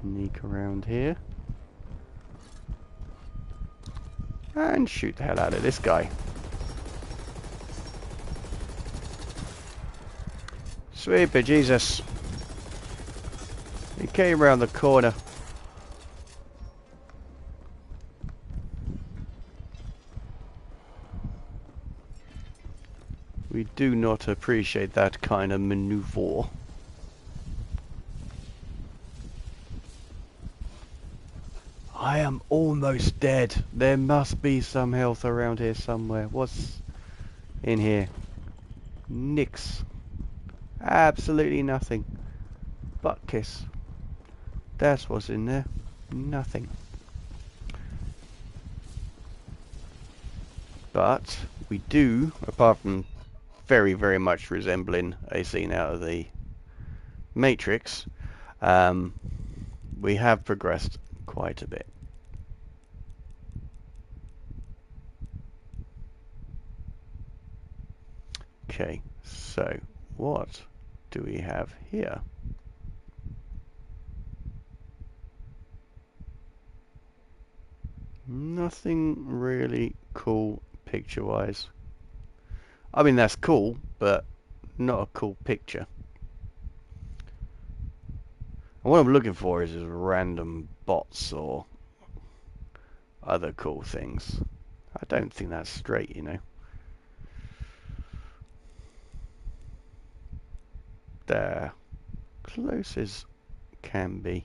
Sneak around here. And shoot the hell out of this guy. Sweet bejesus. He came around the corner. We do not appreciate that kind of maneuver. I am almost dead. There must be some health around here somewhere. What's in here? Nix. Absolutely nothing. Butt kiss. That's what's in there. Nothing. But we do, apart from very, very much resembling a scene out of the Matrix, we have progressed quite a bit. Okay, so what do we have here? Nothing really cool picture-wise. I mean, that's cool, but not a cool picture. And what I'm looking for is random bots or other cool things. I don't think that's straight, you know. There. Close as can be.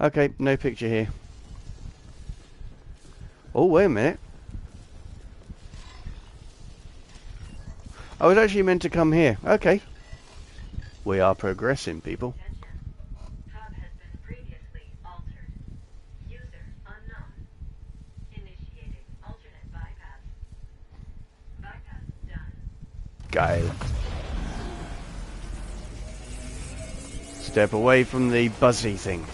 Okay, no picture here. Oh, wait a minute. I was actually meant to come here. Okay. We are progressing, people. Hub has been previously altered. User unknown. Initiating alternate bypass. Bypass done. Geil. Step away from the buzzy thing.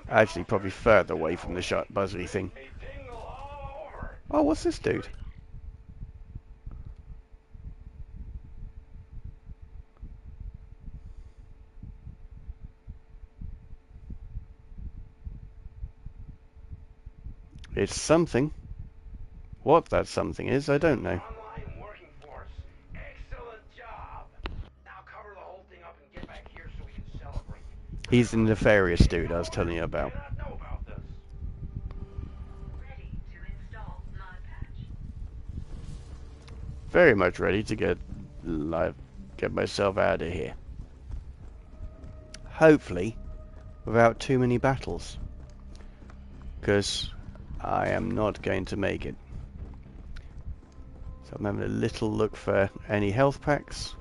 Actually, probably further away from the buzzy thing. Oh, what's this dude? It's something. What that something is, I don't know. Online working force. Excellent job. Now cover the whole thing up and get back here so we can celebrate. He's the nefarious dude I was telling you I about. did not know about this. Ready to install mod patch. Very much ready to get myself out of here. Hopefully, without too many battles. Because I am not going to make it. So I'm having a little look for any health packs.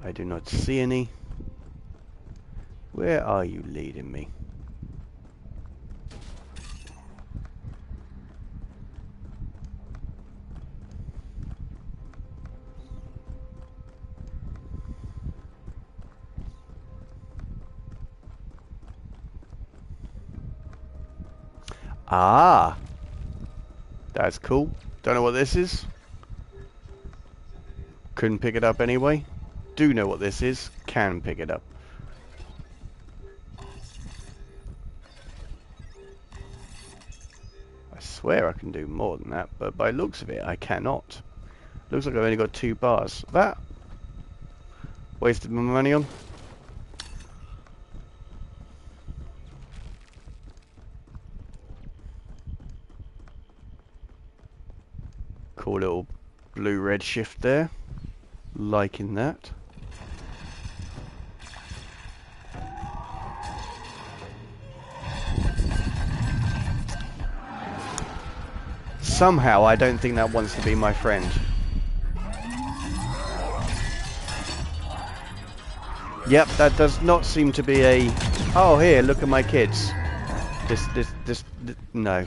I do not see any. Where are you leading me? Ah! That's cool. Don't know what this is. Couldn't pick it up anyway. Do know what this is. Can pick it up. I swear I can do more than that, but by looks of it, I cannot. Looks like I've only got 2 bars. That wasted my money on. Cool little blue-red shift there. Liking that. Somehow I don't think that wants to be my friend. Yep, that does not seem to be a... Oh, here, look at my kids. This, no.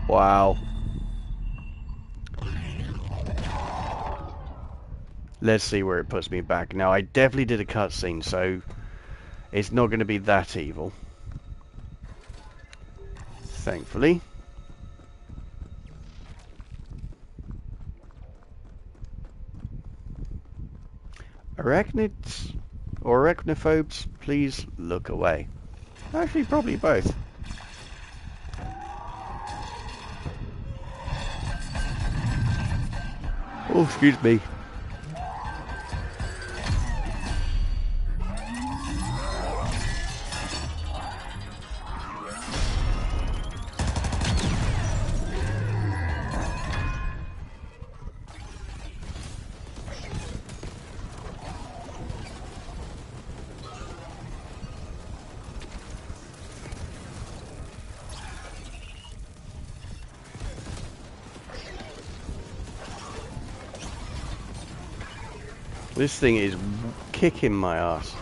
Wow. Let's see where it puts me back. Now, I definitely did a cutscene, so it's not going to be that evil. Thankfully. Arachnids or arachnophobes, please look away. Actually, probably both. Oh, excuse me. This thing is kicking my ass.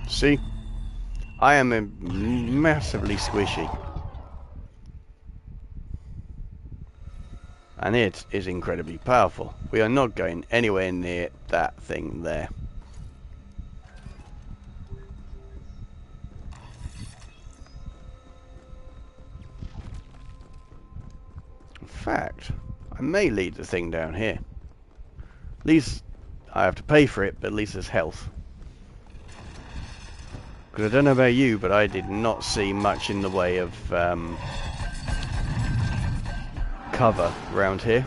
See? I am massively squishy. And it is incredibly powerful. We are not going anywhere near that thing there. In fact, I may lead the thing down here. At least I have to pay for it, but at least there's health. Because I don't know about you, but I did not see much in the way of cover around here.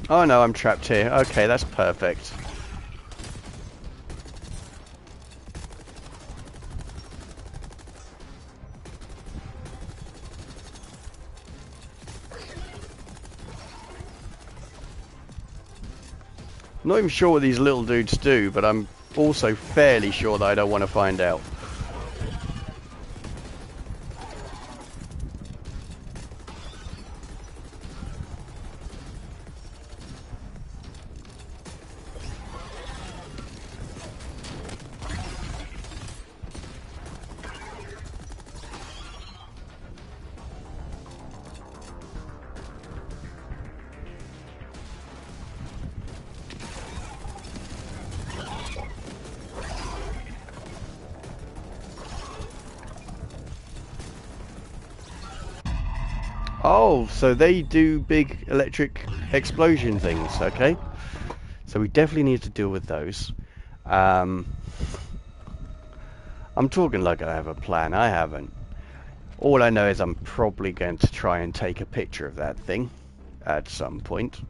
Oh no, I'm trapped here. Okay, that's perfect. Not even sure what these little dudes do, but I'm also fairly sure that I don't want to find out. Oh, so they do big electric explosion things, okay. So we definitely need to deal with those. I'm talking like I have a plan. I haven't. All I know is I'm probably going to try and take a picture of that thing at some point.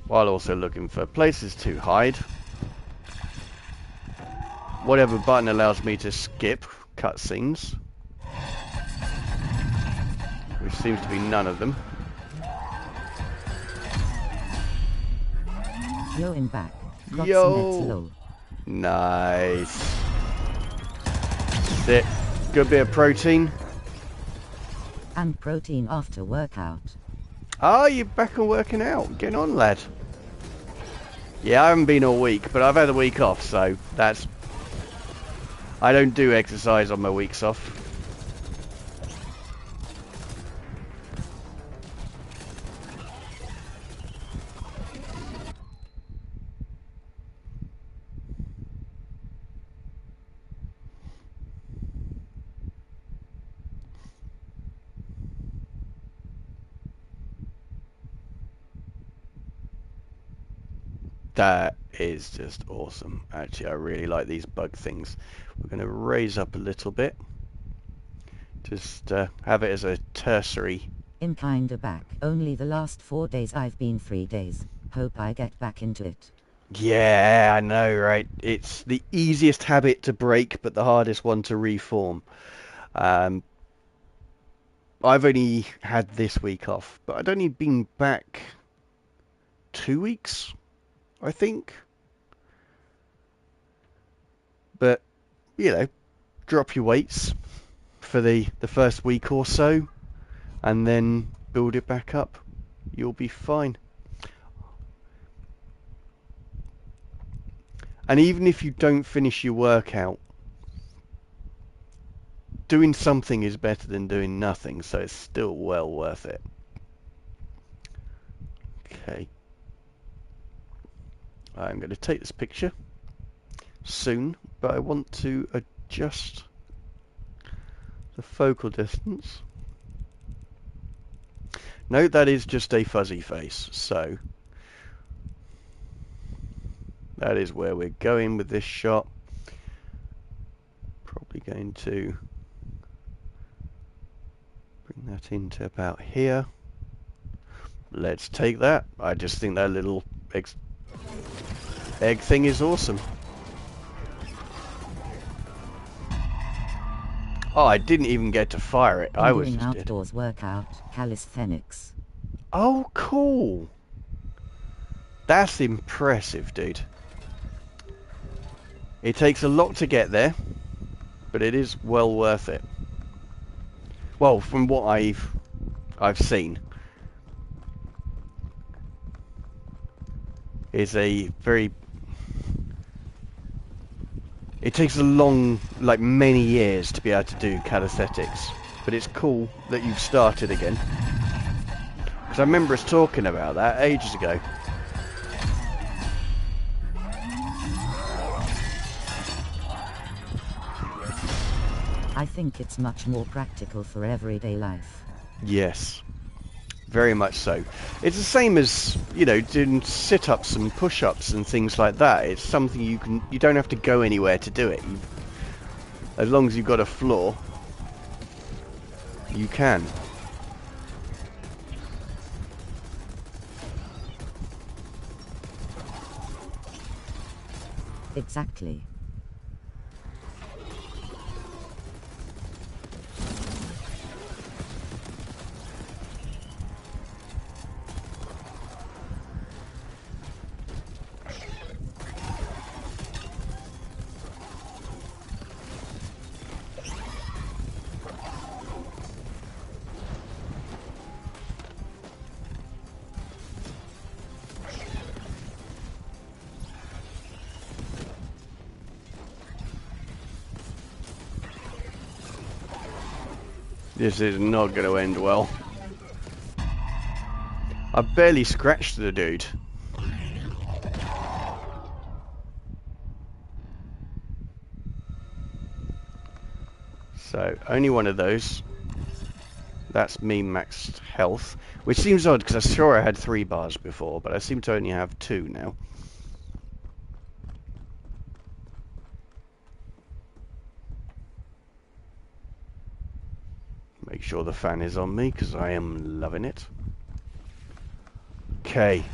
While also looking for places to hide. Whatever button allows me to skip cutscenes. Which seems to be none of them. Going back. Got Yo! some meds low. Nice. That's it. Good bit of protein. And protein after workout. Ah, you're back and working out. Getting on, lad. Yeah, I haven't been all week, but I've had a week off, so that's... I don't do exercise on my weeks off. That is just awesome. Actually, I really like these bug things. We're going to raise up a little bit. Just have it as a tertiary. In kinda back. Only the last 4 days. I've been 3 days. Hope I get back into it. Yeah, I know, right? It's the easiest habit to break, but the hardest one to reform. I've only had this week off, but I'd only been back 2 weeks, I think. But, you know, drop your weights for the first week or so, and then build it back up. You'll be fine. And even if you don't finish your workout, doing something is better than doing nothing, so it's still well worth it. Okay. I'm going to take this picture soon, but I want to adjust the focal distance. No, that is just a fuzzy face, so that is where we're going with this shot. Probably going to bring that into about here. Let's take that. I just think that little egg thing is awesome. Oh, I didn't even get to fire it. I was doing just outdoors workout. Calisthenics. Oh, cool. That's impressive, dude. It takes a lot to get there, but it is well worth it. Well, from what I've seen, it's a very... It takes a long, like many years to be able to do calisthenics, but it's cool that you've started again. Because I remember us talking about that ages ago. I think it's much more practical for everyday life. Yes, very much so. It's the same as, you know, doing sit-ups and push-ups and things like that. It's something you don't have to go anywhere to do it. As long as you've got a floor, you can. Exactly. This is not going to end well. I barely scratched the dude. So, only one of those. That's me maxed health. Which seems odd, because I'm sure I had 3 bars before, but I seem to only have 2 now. Make sure the fan is on me, because I am loving it. Okay.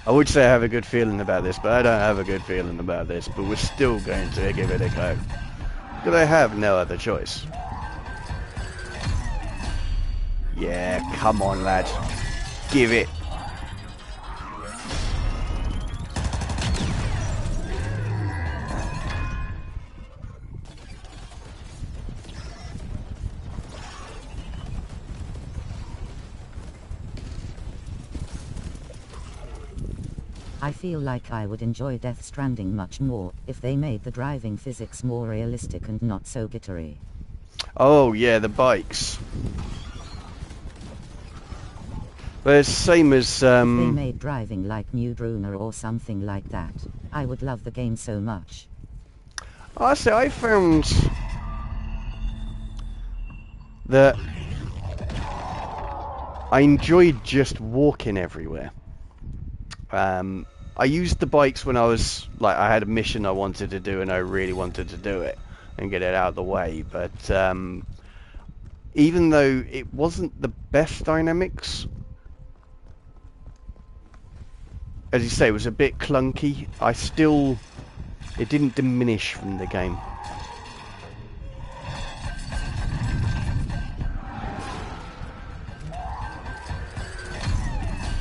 I would say I have a good feeling about this, but I don't have a good feeling about this. But we're still going to give it a go. Because I have no other choice. Yeah, come on, lad. Give it. I feel like I would enjoy Death Stranding much more if they made the driving physics more realistic and not so glittery. Oh, yeah, the bikes. But it's the same as... If they made driving like New Druna or something like that, I would love the game so much. Honestly, I found that I enjoyed just walking everywhere. I used the bikes when I was, like, I had a mission I wanted to do and I really wanted to do it and get it out of the way. But even though it wasn't the best dynamics, as you say, it was a bit clunky, it didn't diminish from the game.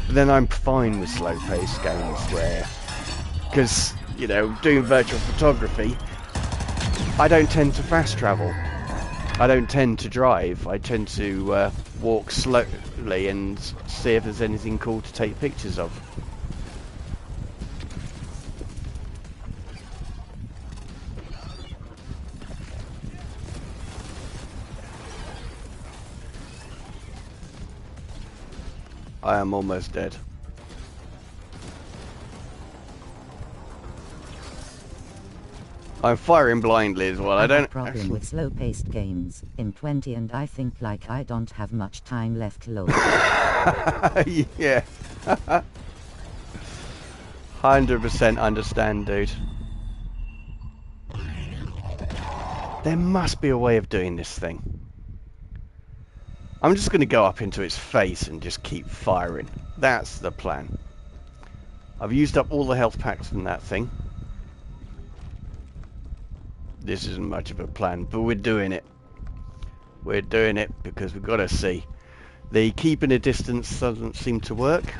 But then I'm fine with slow-paced games where, because, you know, doing virtual photography, I don't tend to fast travel. I don't tend to drive. I tend to walk slowly and see if there's anything cool to take pictures of. I am almost dead. I'm firing blindly as well. I have a don't problem actually... with slow-paced games. I'm 20 and I think like I don't have much time left to load. Yeah. 100% understand, dude. There must be a way of doing this thing. I'm just going to go up into its face and just keep firing. That's the plan. I've used up all the health packs from that thing. This isn't much of a plan, but we're doing it. We're doing it because we've got to see. The keeping a distance doesn't seem to work.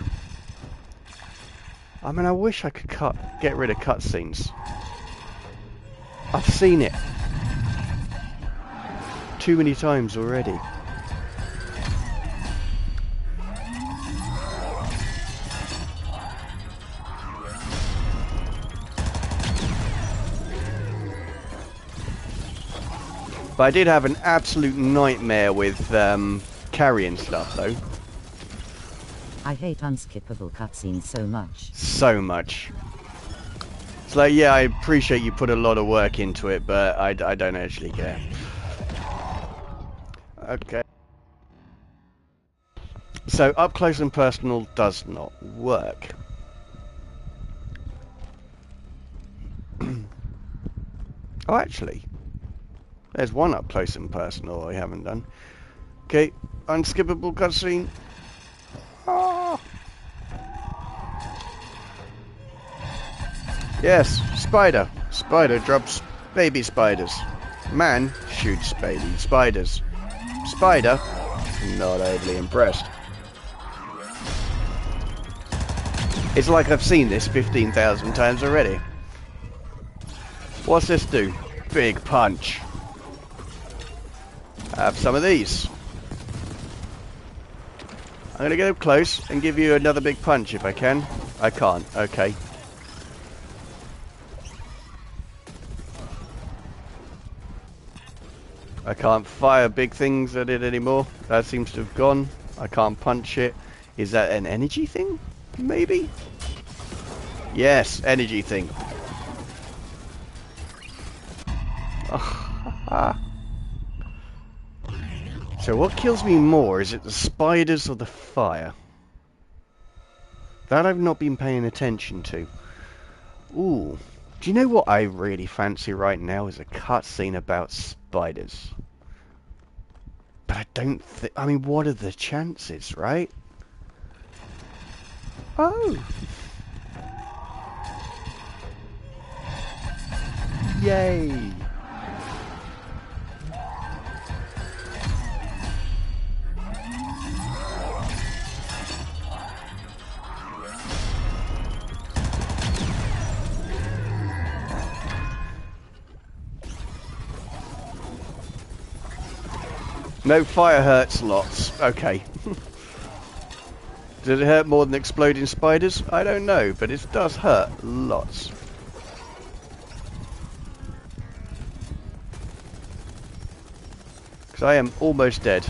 I mean, I wish I could get rid of cutscenes. I've seen it too many times already. But I did have an absolute nightmare with carrying stuff, though. I hate unskippable cutscenes so much. So much. It's like, yeah, I appreciate you put a lot of work into it, but I don't actually care. Okay. So, up close and personal does not work. Oh, actually. There's one up close and personal I haven't done. Okay, unskippable cutscene. Oh. Yes, spider. Spider drops baby spiders. Man shoots baby spiders. Spider, not overly impressed. It's like I've seen this 15,000 times already. What's this do? Big punch. Have some of these. I'm going to get up close and give you another big punch if I can. I can't. Okay. I can't fire big things at it anymore. That seems to have gone. I can't punch it. Is that an energy thing? Maybe? Yes, energy thing. So what kills me more? Is it the spiders or the fire? That I've not been paying attention to. Ooh. Do you know what I really fancy right now is a cutscene about spiders? But I don't think... I mean, what are the chances, right? Oh! Yay! No, fire hurts lots. Okay. Does it hurt more than exploding spiders? I don't know, but it does hurt lots. Because I am almost dead.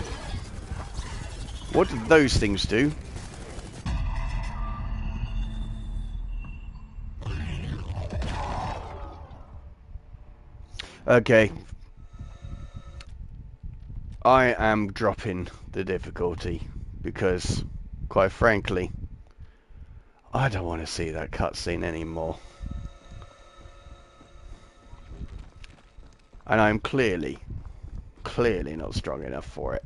What do those things do? Okay. I am dropping the difficulty because, quite frankly, I don't want to see that cutscene anymore. And I'm clearly not strong enough for it.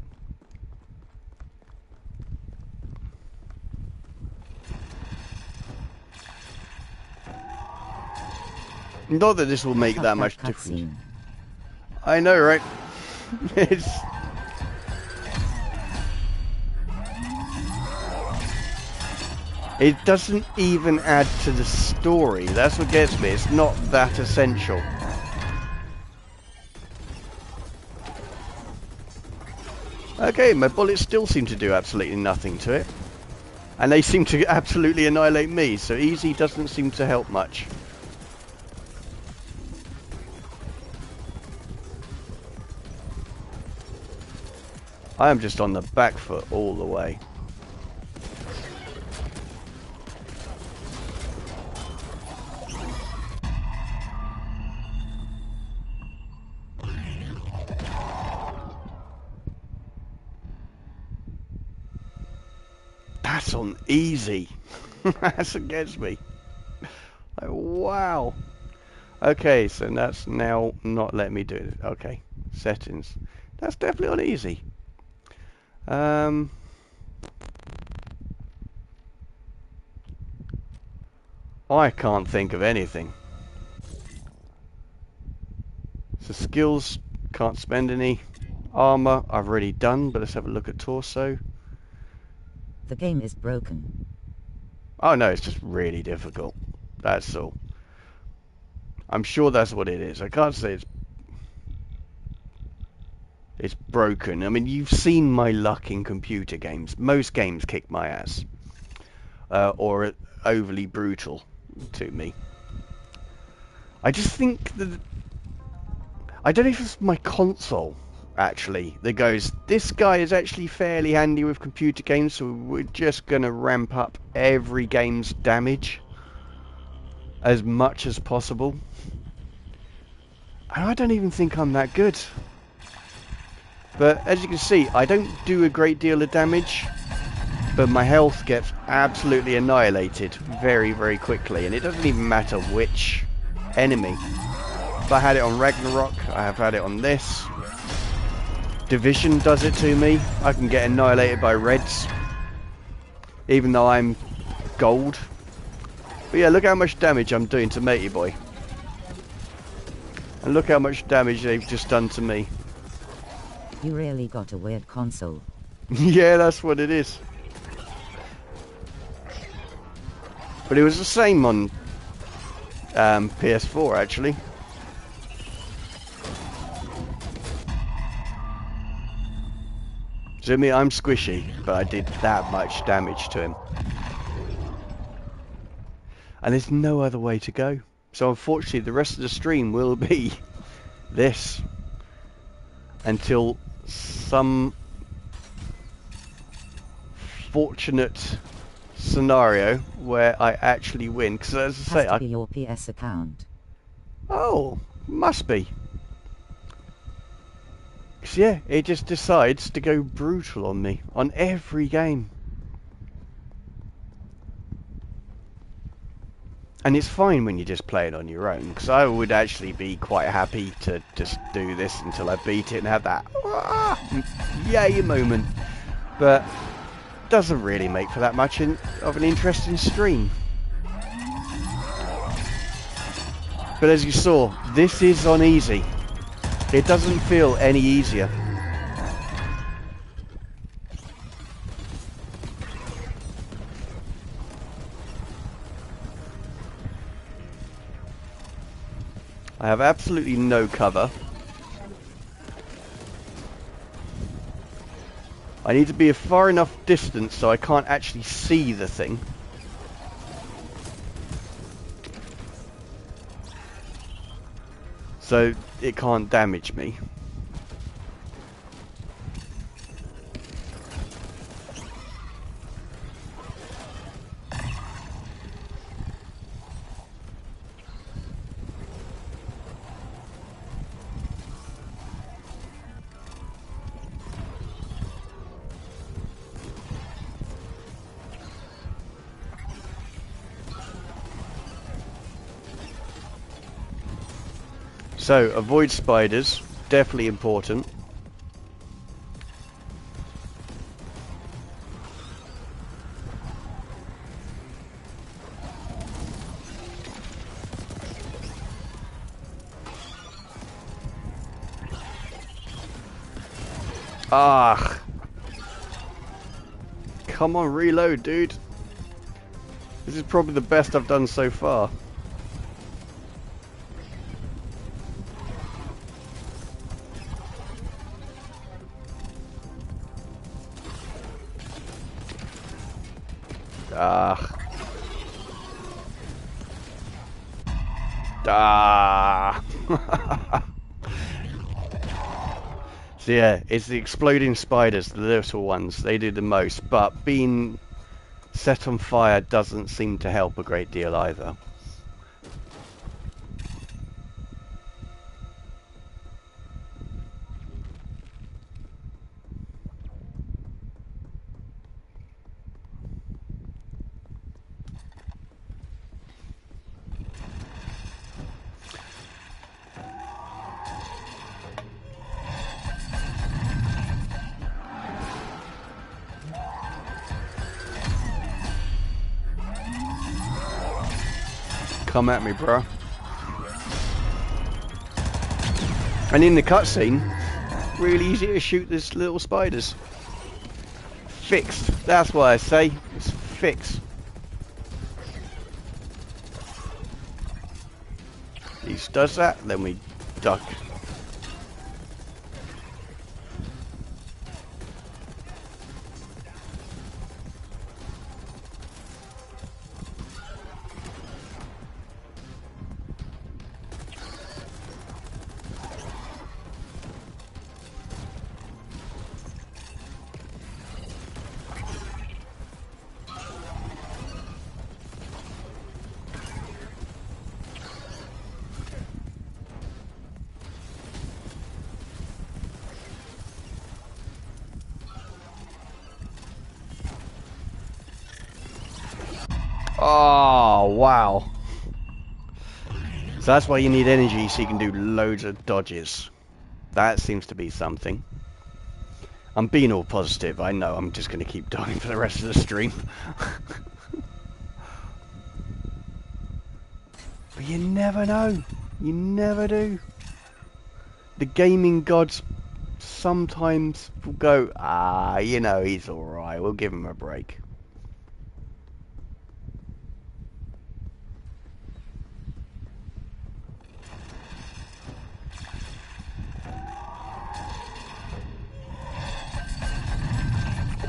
Not that this will make that much difference. I know, right? It's... It doesn't even add to the story. That's what gets me. It's not that essential. Okay, my bullets still seem to do absolutely nothing to it. And they seem to absolutely annihilate me, so easy doesn't seem to help much. I am just on the back foot all the way. That's on easy. That's what gets me. Like, wow. Okay, so that's now not letting me do it. Okay, settings. That's definitely on easy. I can't think of anything. So skills, can't spend any. Armor, I've already done, but let's have a look at torso. The game is broken. Oh no, it's just really difficult. That's all. I'm sure that's what it is. I can't say it's broken. I mean, you've seen my luck in computer games. Most games kick my ass. Or overly brutal to me. I just think that... I don't know if it's my console, actually, that goes, this guy is actually fairly handy with computer games, so we're just going to ramp up every game's damage as much as possible. And I don't even think I'm that good. But as you can see, I don't do a great deal of damage, but my health gets absolutely annihilated very, very quickly, and it doesn't even matter which enemy. If I had it on Ragnarok, I have had it on this. Division does it to me. I can get annihilated by reds, even though I'm gold. But yeah, look how much damage I'm doing to Matey Boy. And look how much damage they've just done to me. You really got a weird console. Yeah, that's what it is. But it was the same on PS4, actually. So I mean, I'm squishy, but I did that much damage to him. And there's no other way to go. So unfortunately, the rest of the stream will be this. until some fortunate scenario where I actually win. Because as I say, Has to be your PS account. oh, must be. 'Cause yeah, it just decides to go brutal on me on every game. And it's fine when you just play it on your own, because I would actually be quite happy to just do this until I beat it and have that yay moment. But doesn't really make for that much of an interesting stream. But as you saw, this is on easy. It doesn't feel any easier. I have absolutely no cover. I need to be a far enough distance so I can't actually see the thing. So it can't damage me. So, avoid spiders, definitely important. Ah, come on, reload, dude. This is probably the best I've done so far. Ah. Ah. So yeah, it's the exploding spiders, the little ones. They do the most, but being set on fire doesn't seem to help a great deal either. Come at me, bro. And in the cutscene, really easy to shoot these little spiders. Fixed. That's what I say. It's fixed. He does that, then we duck. Oh, wow. So that's why you need energy, so you can do loads of dodges. That seems to be something. I'm being all positive, I know. I'm just going to keep dying for the rest of the stream. But you never know. You never do. The gaming gods sometimes will go, ah, you know, he's alright. We'll give him a break.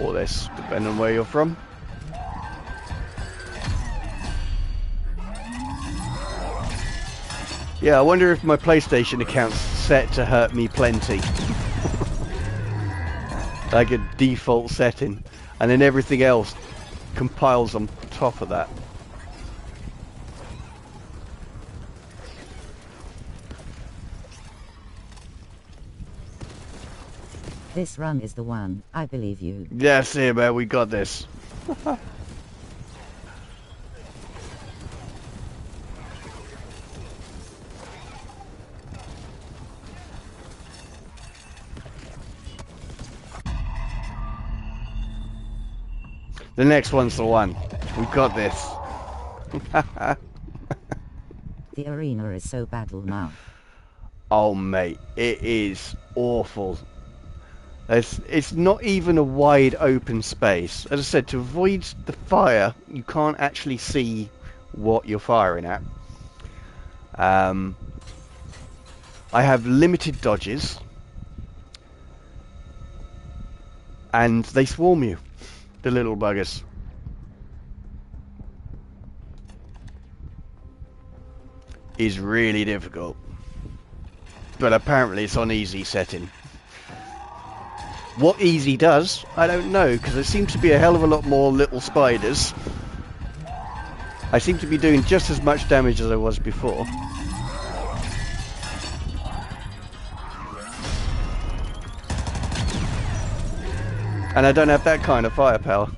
Or this, depending on where you're from. Yeah, I wonder if my PlayStation account's set to hurt me plenty. like a default setting, and then everything else compiles on top of that. This run is the one, I believe you. That's it, man, we got this. The next one's the one. We've got this. The arena is so battle now. Oh, mate, it is awful. It's not even a wide open space. As I said, to avoid the fire, you can't actually see what you're firing at. I have limited dodges. And they swarm you, the little buggers. Is really difficult. But apparently it's on easy setting. What easy does, I don't know, because there seems to be a hell of a lot more little spiders. I seem to be doing just as much damage as I was before. And I don't have that kind of firepower.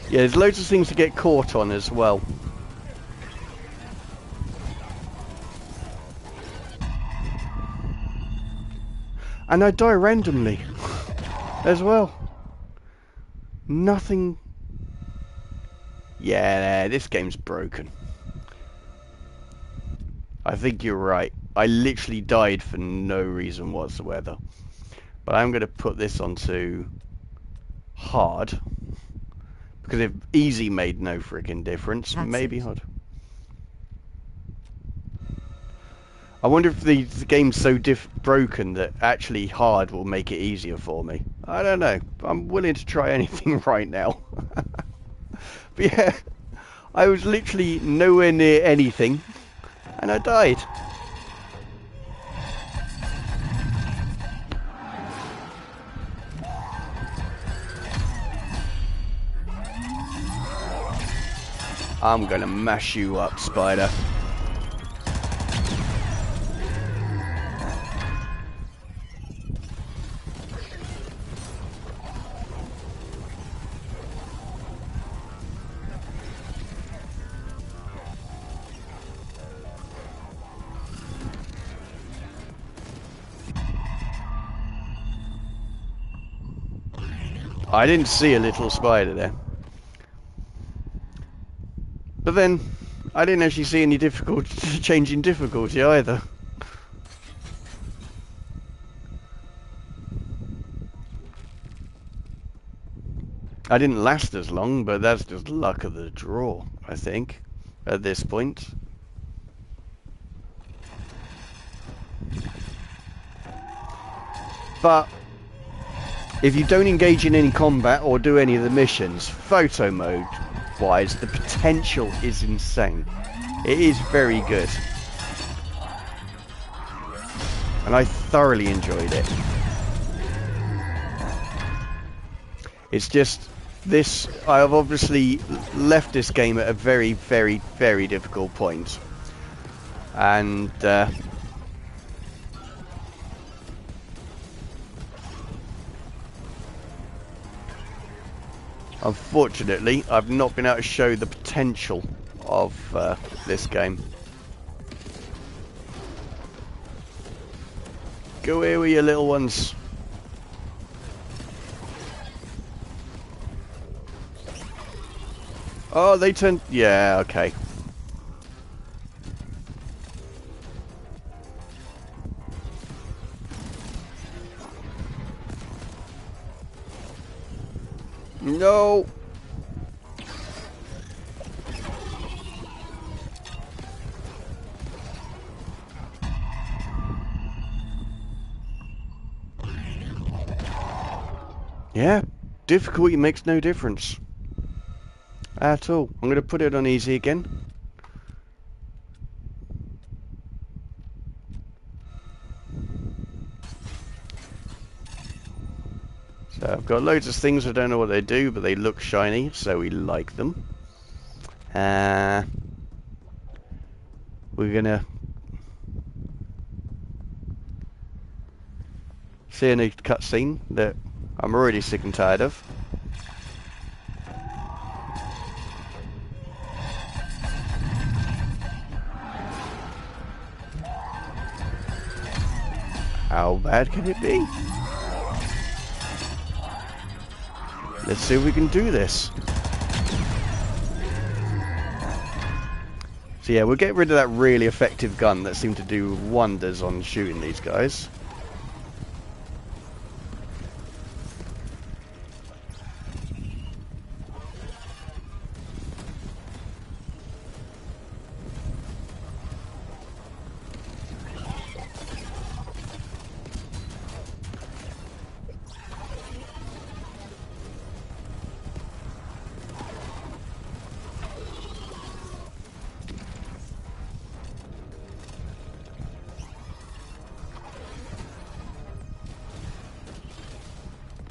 Yeah, there's loads of things to get caught on as well. And I die randomly as well. Nothing. Yeah, this game's broken. I think you're right. I literally died for no reason whatsoever. But I'm going to put this onto hard. Because if easy made no freaking difference, maybe hard. I wonder if the game's so broken that actually hard will make it easier for me. I don't know. I'm willing to try anything right now. But yeah, I was literally nowhere near anything, and I died. I'm gonna mash you up, spider. I didn't see a little spider there. But then, I didn't actually see any change in difficulty either. I didn't last as long, but that's just luck of the draw, I think, at this point. But if you don't engage in any combat or do any of the missions, photo mode wise, the potential is insane. It is very good. And I thoroughly enjoyed it. It's just this, I have obviously left this game at a very, very, very difficult point. And unfortunately, I've not been able to show the potential of this game. Go here with your little ones. Oh, they turned... Yeah, okay. No! Yeah, difficulty makes no difference at all. I'm going to put it on easy again. So I've got loads of things, I don't know what they do, but they look shiny, so we like them. We're gonna see a new cutscene that I'm already sick and tired of. How bad can it be? Let's see if we can do this. So yeah, we'll get rid of that really effective gun that seemed to do wonders on shooting these guys.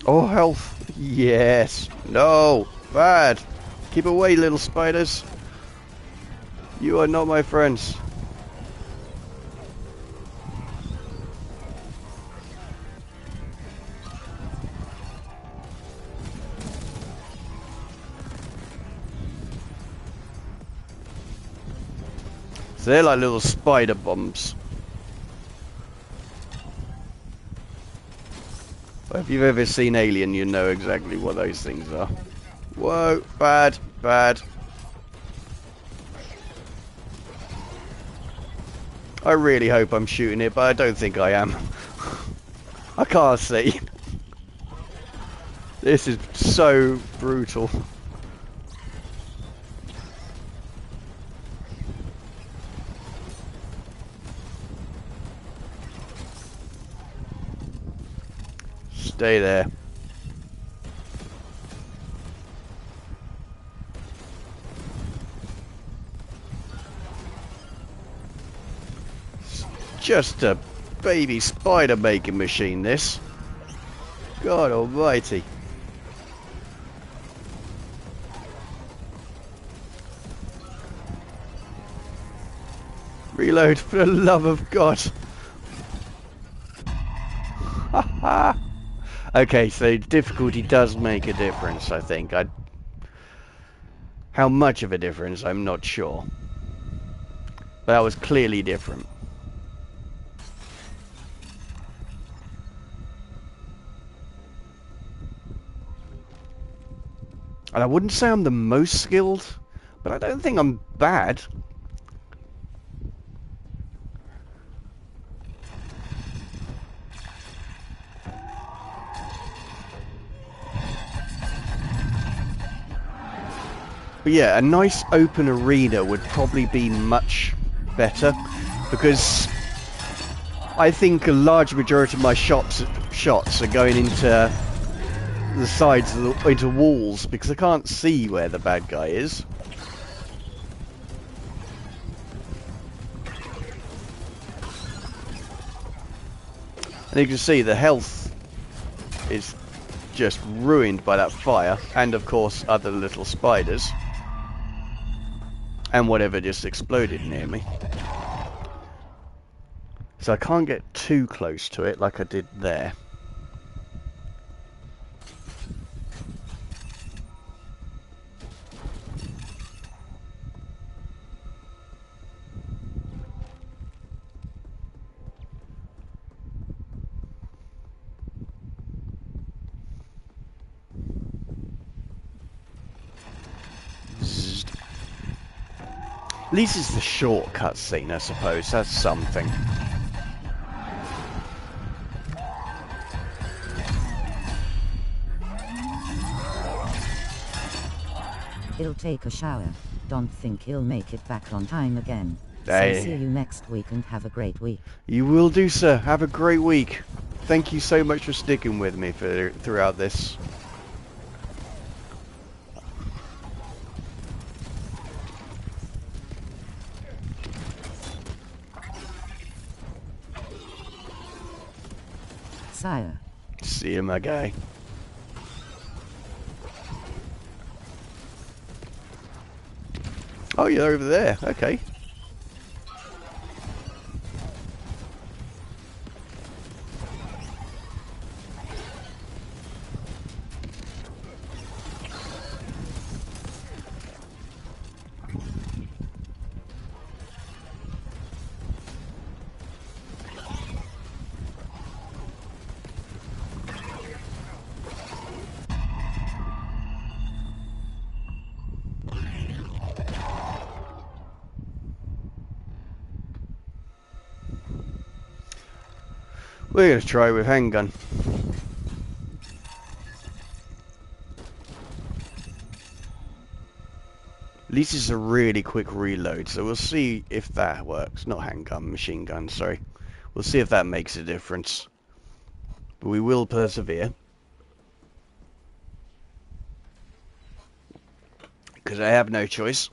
Oh, health. Yes. No. Bad. Keep away, little spiders. You are not my friends. So they're like little spider bombs. If you've ever seen Alien, you know exactly what those things are. Whoa, bad, bad. I really hope I'm shooting it, but I don't think I am. I can't see. This is so brutal. Stay there. It's just a baby spider making machine, this. God almighty. Reload, for the love of God. Okay, so difficulty does make a difference, I think. How much of a difference, I'm not sure. But that was clearly different. And I wouldn't say I'm the most skilled, but I don't think I'm bad. But yeah, a nice open arena would probably be much better, because I think a large majority of my shots are going into the sides of into walls, because I can't see where the bad guy is. And you can see the health is just ruined by that fire, and of course other little spiders. And whatever just exploded near me. So I can't get too close to it like I did there. At least it's the shortcut scene, I suppose. That's something. He'll take a shower. Don't think he'll make it back on time again. Hey. So see you next week and have a great week. You will do, sir. Have a great week. Thank you so much for sticking with me throughout this. sire. See you, my guy. Oh, you're over there. Okay. We're going to try with handgun. At least it's a really quick reload, so we'll see if that works. Not handgun, machine gun, sorry. We'll see if that makes a difference. But we will persevere. Because I have no choice.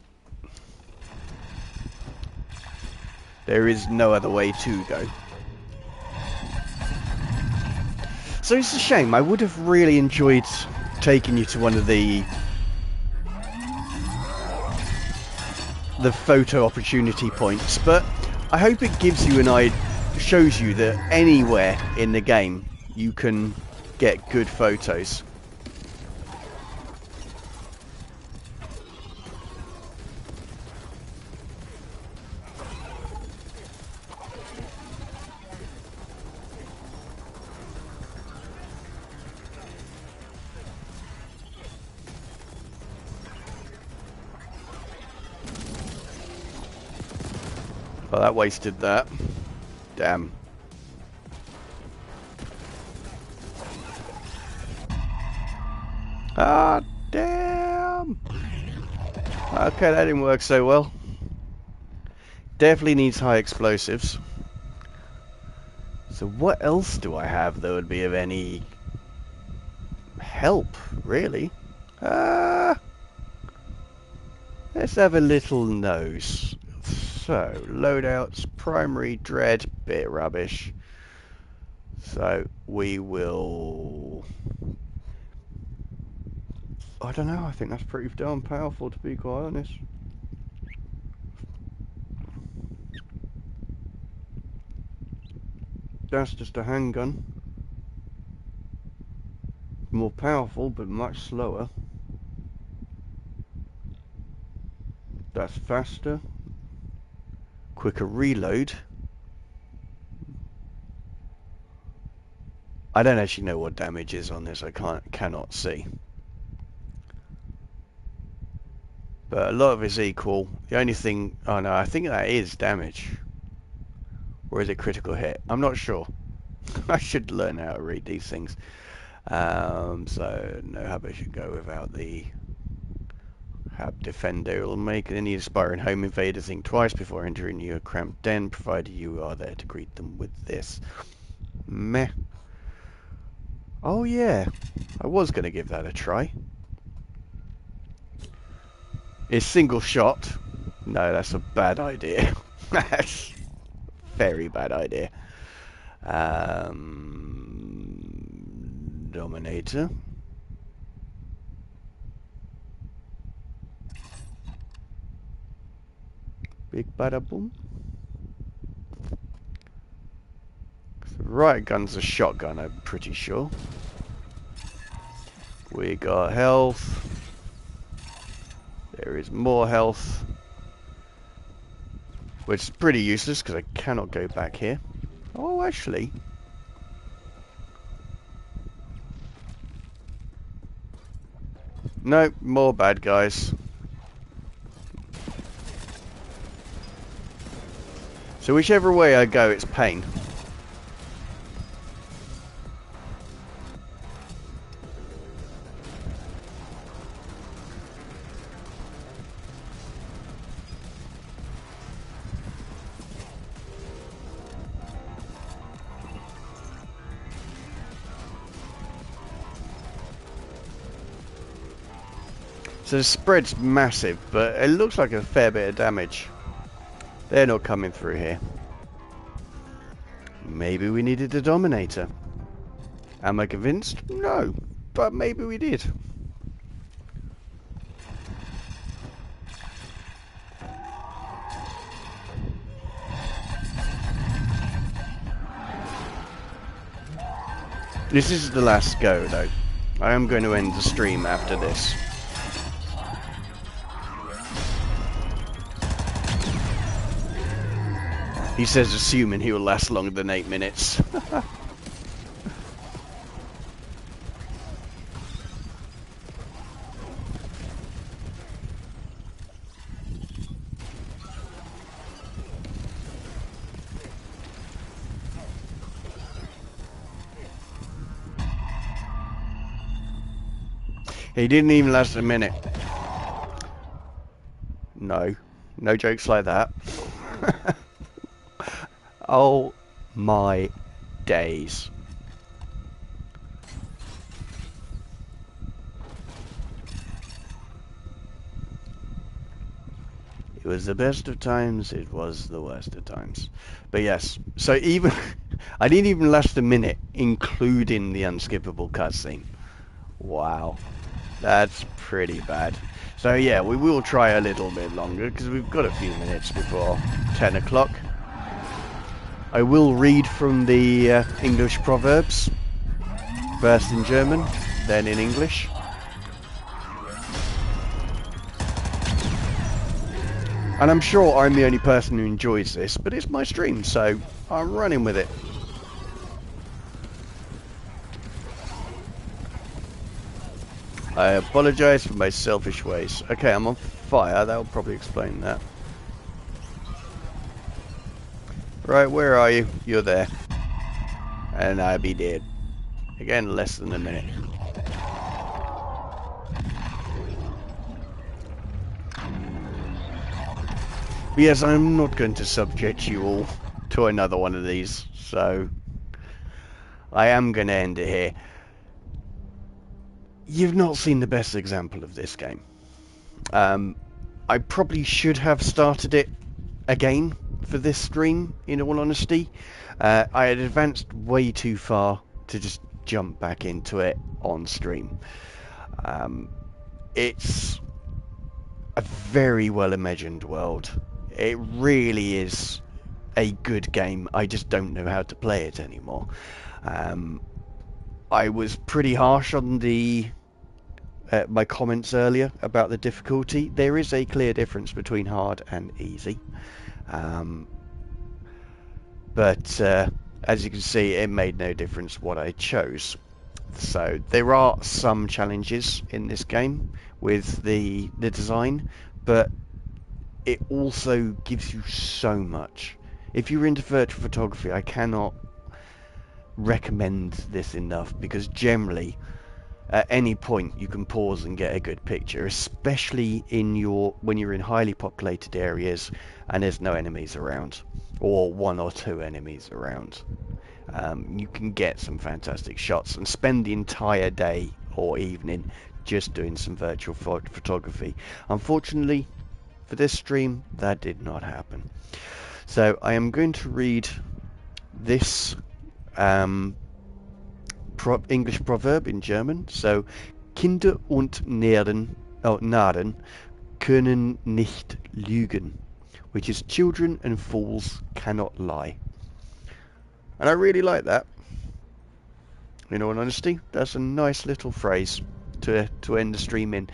There is no other way to go. So it's a shame. I would have really enjoyed taking you to one of the photo opportunity points, but I hope it gives you shows you that anywhere in the game you can get good photos. Well, that wasted that. Damn. Ah, damn. Okay, that didn't work so well. Definitely needs high explosives. So what else do I have that would be of any help, really? Let's have a little nose. So, loadouts, primary, dread, bit rubbish. So, we will... I don't know, I think that's pretty darn powerful, to be quite honest. That's just a handgun. More powerful, but much slower. That's faster. Quicker reload. I don't actually know what damage is on this. I cannot see. But a lot of it's equal. The only thing... Oh no, I think that is damage. Or is it critical hit? I'm not sure. I should learn how to read these things. So, no hub I should go without the... Hab Defender will make any aspiring home invader think twice before entering your cramped den, provided you are there to greet them with this. Meh. Oh yeah, I was going to give that a try. It's single shot. No, that's a bad idea. That's a very bad idea. Dominator. Big bada boom. The riot gun's a shotgun, I'm pretty sure. We got health. There is more health. Which is pretty useless because I cannot go back here. Oh, actually. No, more bad guys. So whichever way I go, it's pain. So the spread's massive, but it looks like a fair bit of damage. They're not coming through here. Maybe we needed a Dominator. Am I convinced? No, but maybe we did. This is the last go, though. I am going to end the stream after this. He says, assuming he will last longer than 8 minutes. He didn't even last a minute. No. No jokes like that. Oh my days. It was the best of times, it was the worst of times. But yes, so even... I didn't even last a minute, including the unskippable cutscene. Wow. That's pretty bad. So yeah, we will try a little bit longer, because we've got a few minutes before 10 o'clock. I will read from the English proverbs, first in German, then in English. And I'm sure I'm the only person who enjoys this, but it's my stream, so I'm running with it. I apologise for my selfish ways. Okay, I'm on fire, that'll probably explain that. Right, where are you? You're there. And I'll be dead. Again, less than a minute. But yes, I'm not going to subject you all to another one of these, so I am going to end it here. You've not seen the best example of this game. I probably should have started it again for this stream, in all honesty. I had advanced way too far to just jump back into it on stream. It's a very well imagined world. It really is a good game. I just don't know how to play it anymore. I was pretty harsh on the my comments earlier about the difficulty. There is a clear difference between hard and easy. But as you can see, it made no difference what I chose. So there are some challenges in this game with the design, but it also gives you so much. If you're into virtual photography, I cannot recommend this enough, because generally at any point you can pause and get a good picture, especially when you're in highly populated areas and there's no enemies around, or one or two enemies around. You can get some fantastic shots and spend the entire day or evening just doing some virtual photography. Unfortunately for this stream, that did not happen. So I am going to read this English proverb in German. So, Kinder und Narren können nicht lügen, which is children and fools cannot lie. And I really like that. In all honesty, that's a nice little phrase to end the stream in.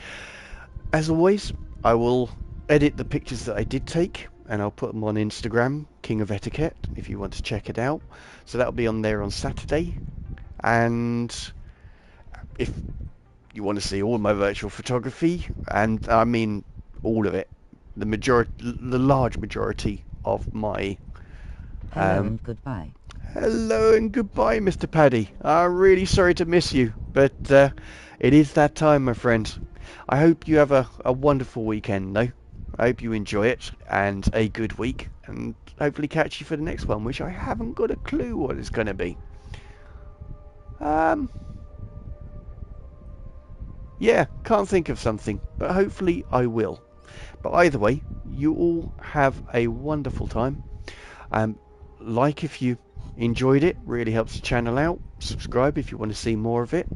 As always, I will edit the pictures that I did take, and I'll put them on Instagram, King of Etiquette, if you want to check it out. So that'll be on there on Saturday. And if you want to see all my virtual photography, and I mean all of it, the large majority of my Hello and goodbye. Hello and goodbye, Mr. Paddy. I'm really sorry to miss you, but it is that time, my friend. I hope you have a wonderful weekend, though. I hope you enjoy it, and a good week, and hopefully catch you for the next one, which I haven't got a clue what it's going to be. Yeah, can't think of something, but hopefully I will. But either way, you all have a wonderful time. Like if you enjoyed it. Really helps the channel out. Subscribe if you want to see more of it.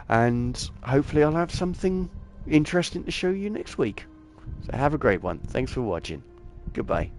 And hopefully I'll have something interesting to show you next week. So have a great one. Thanks for watching. Goodbye.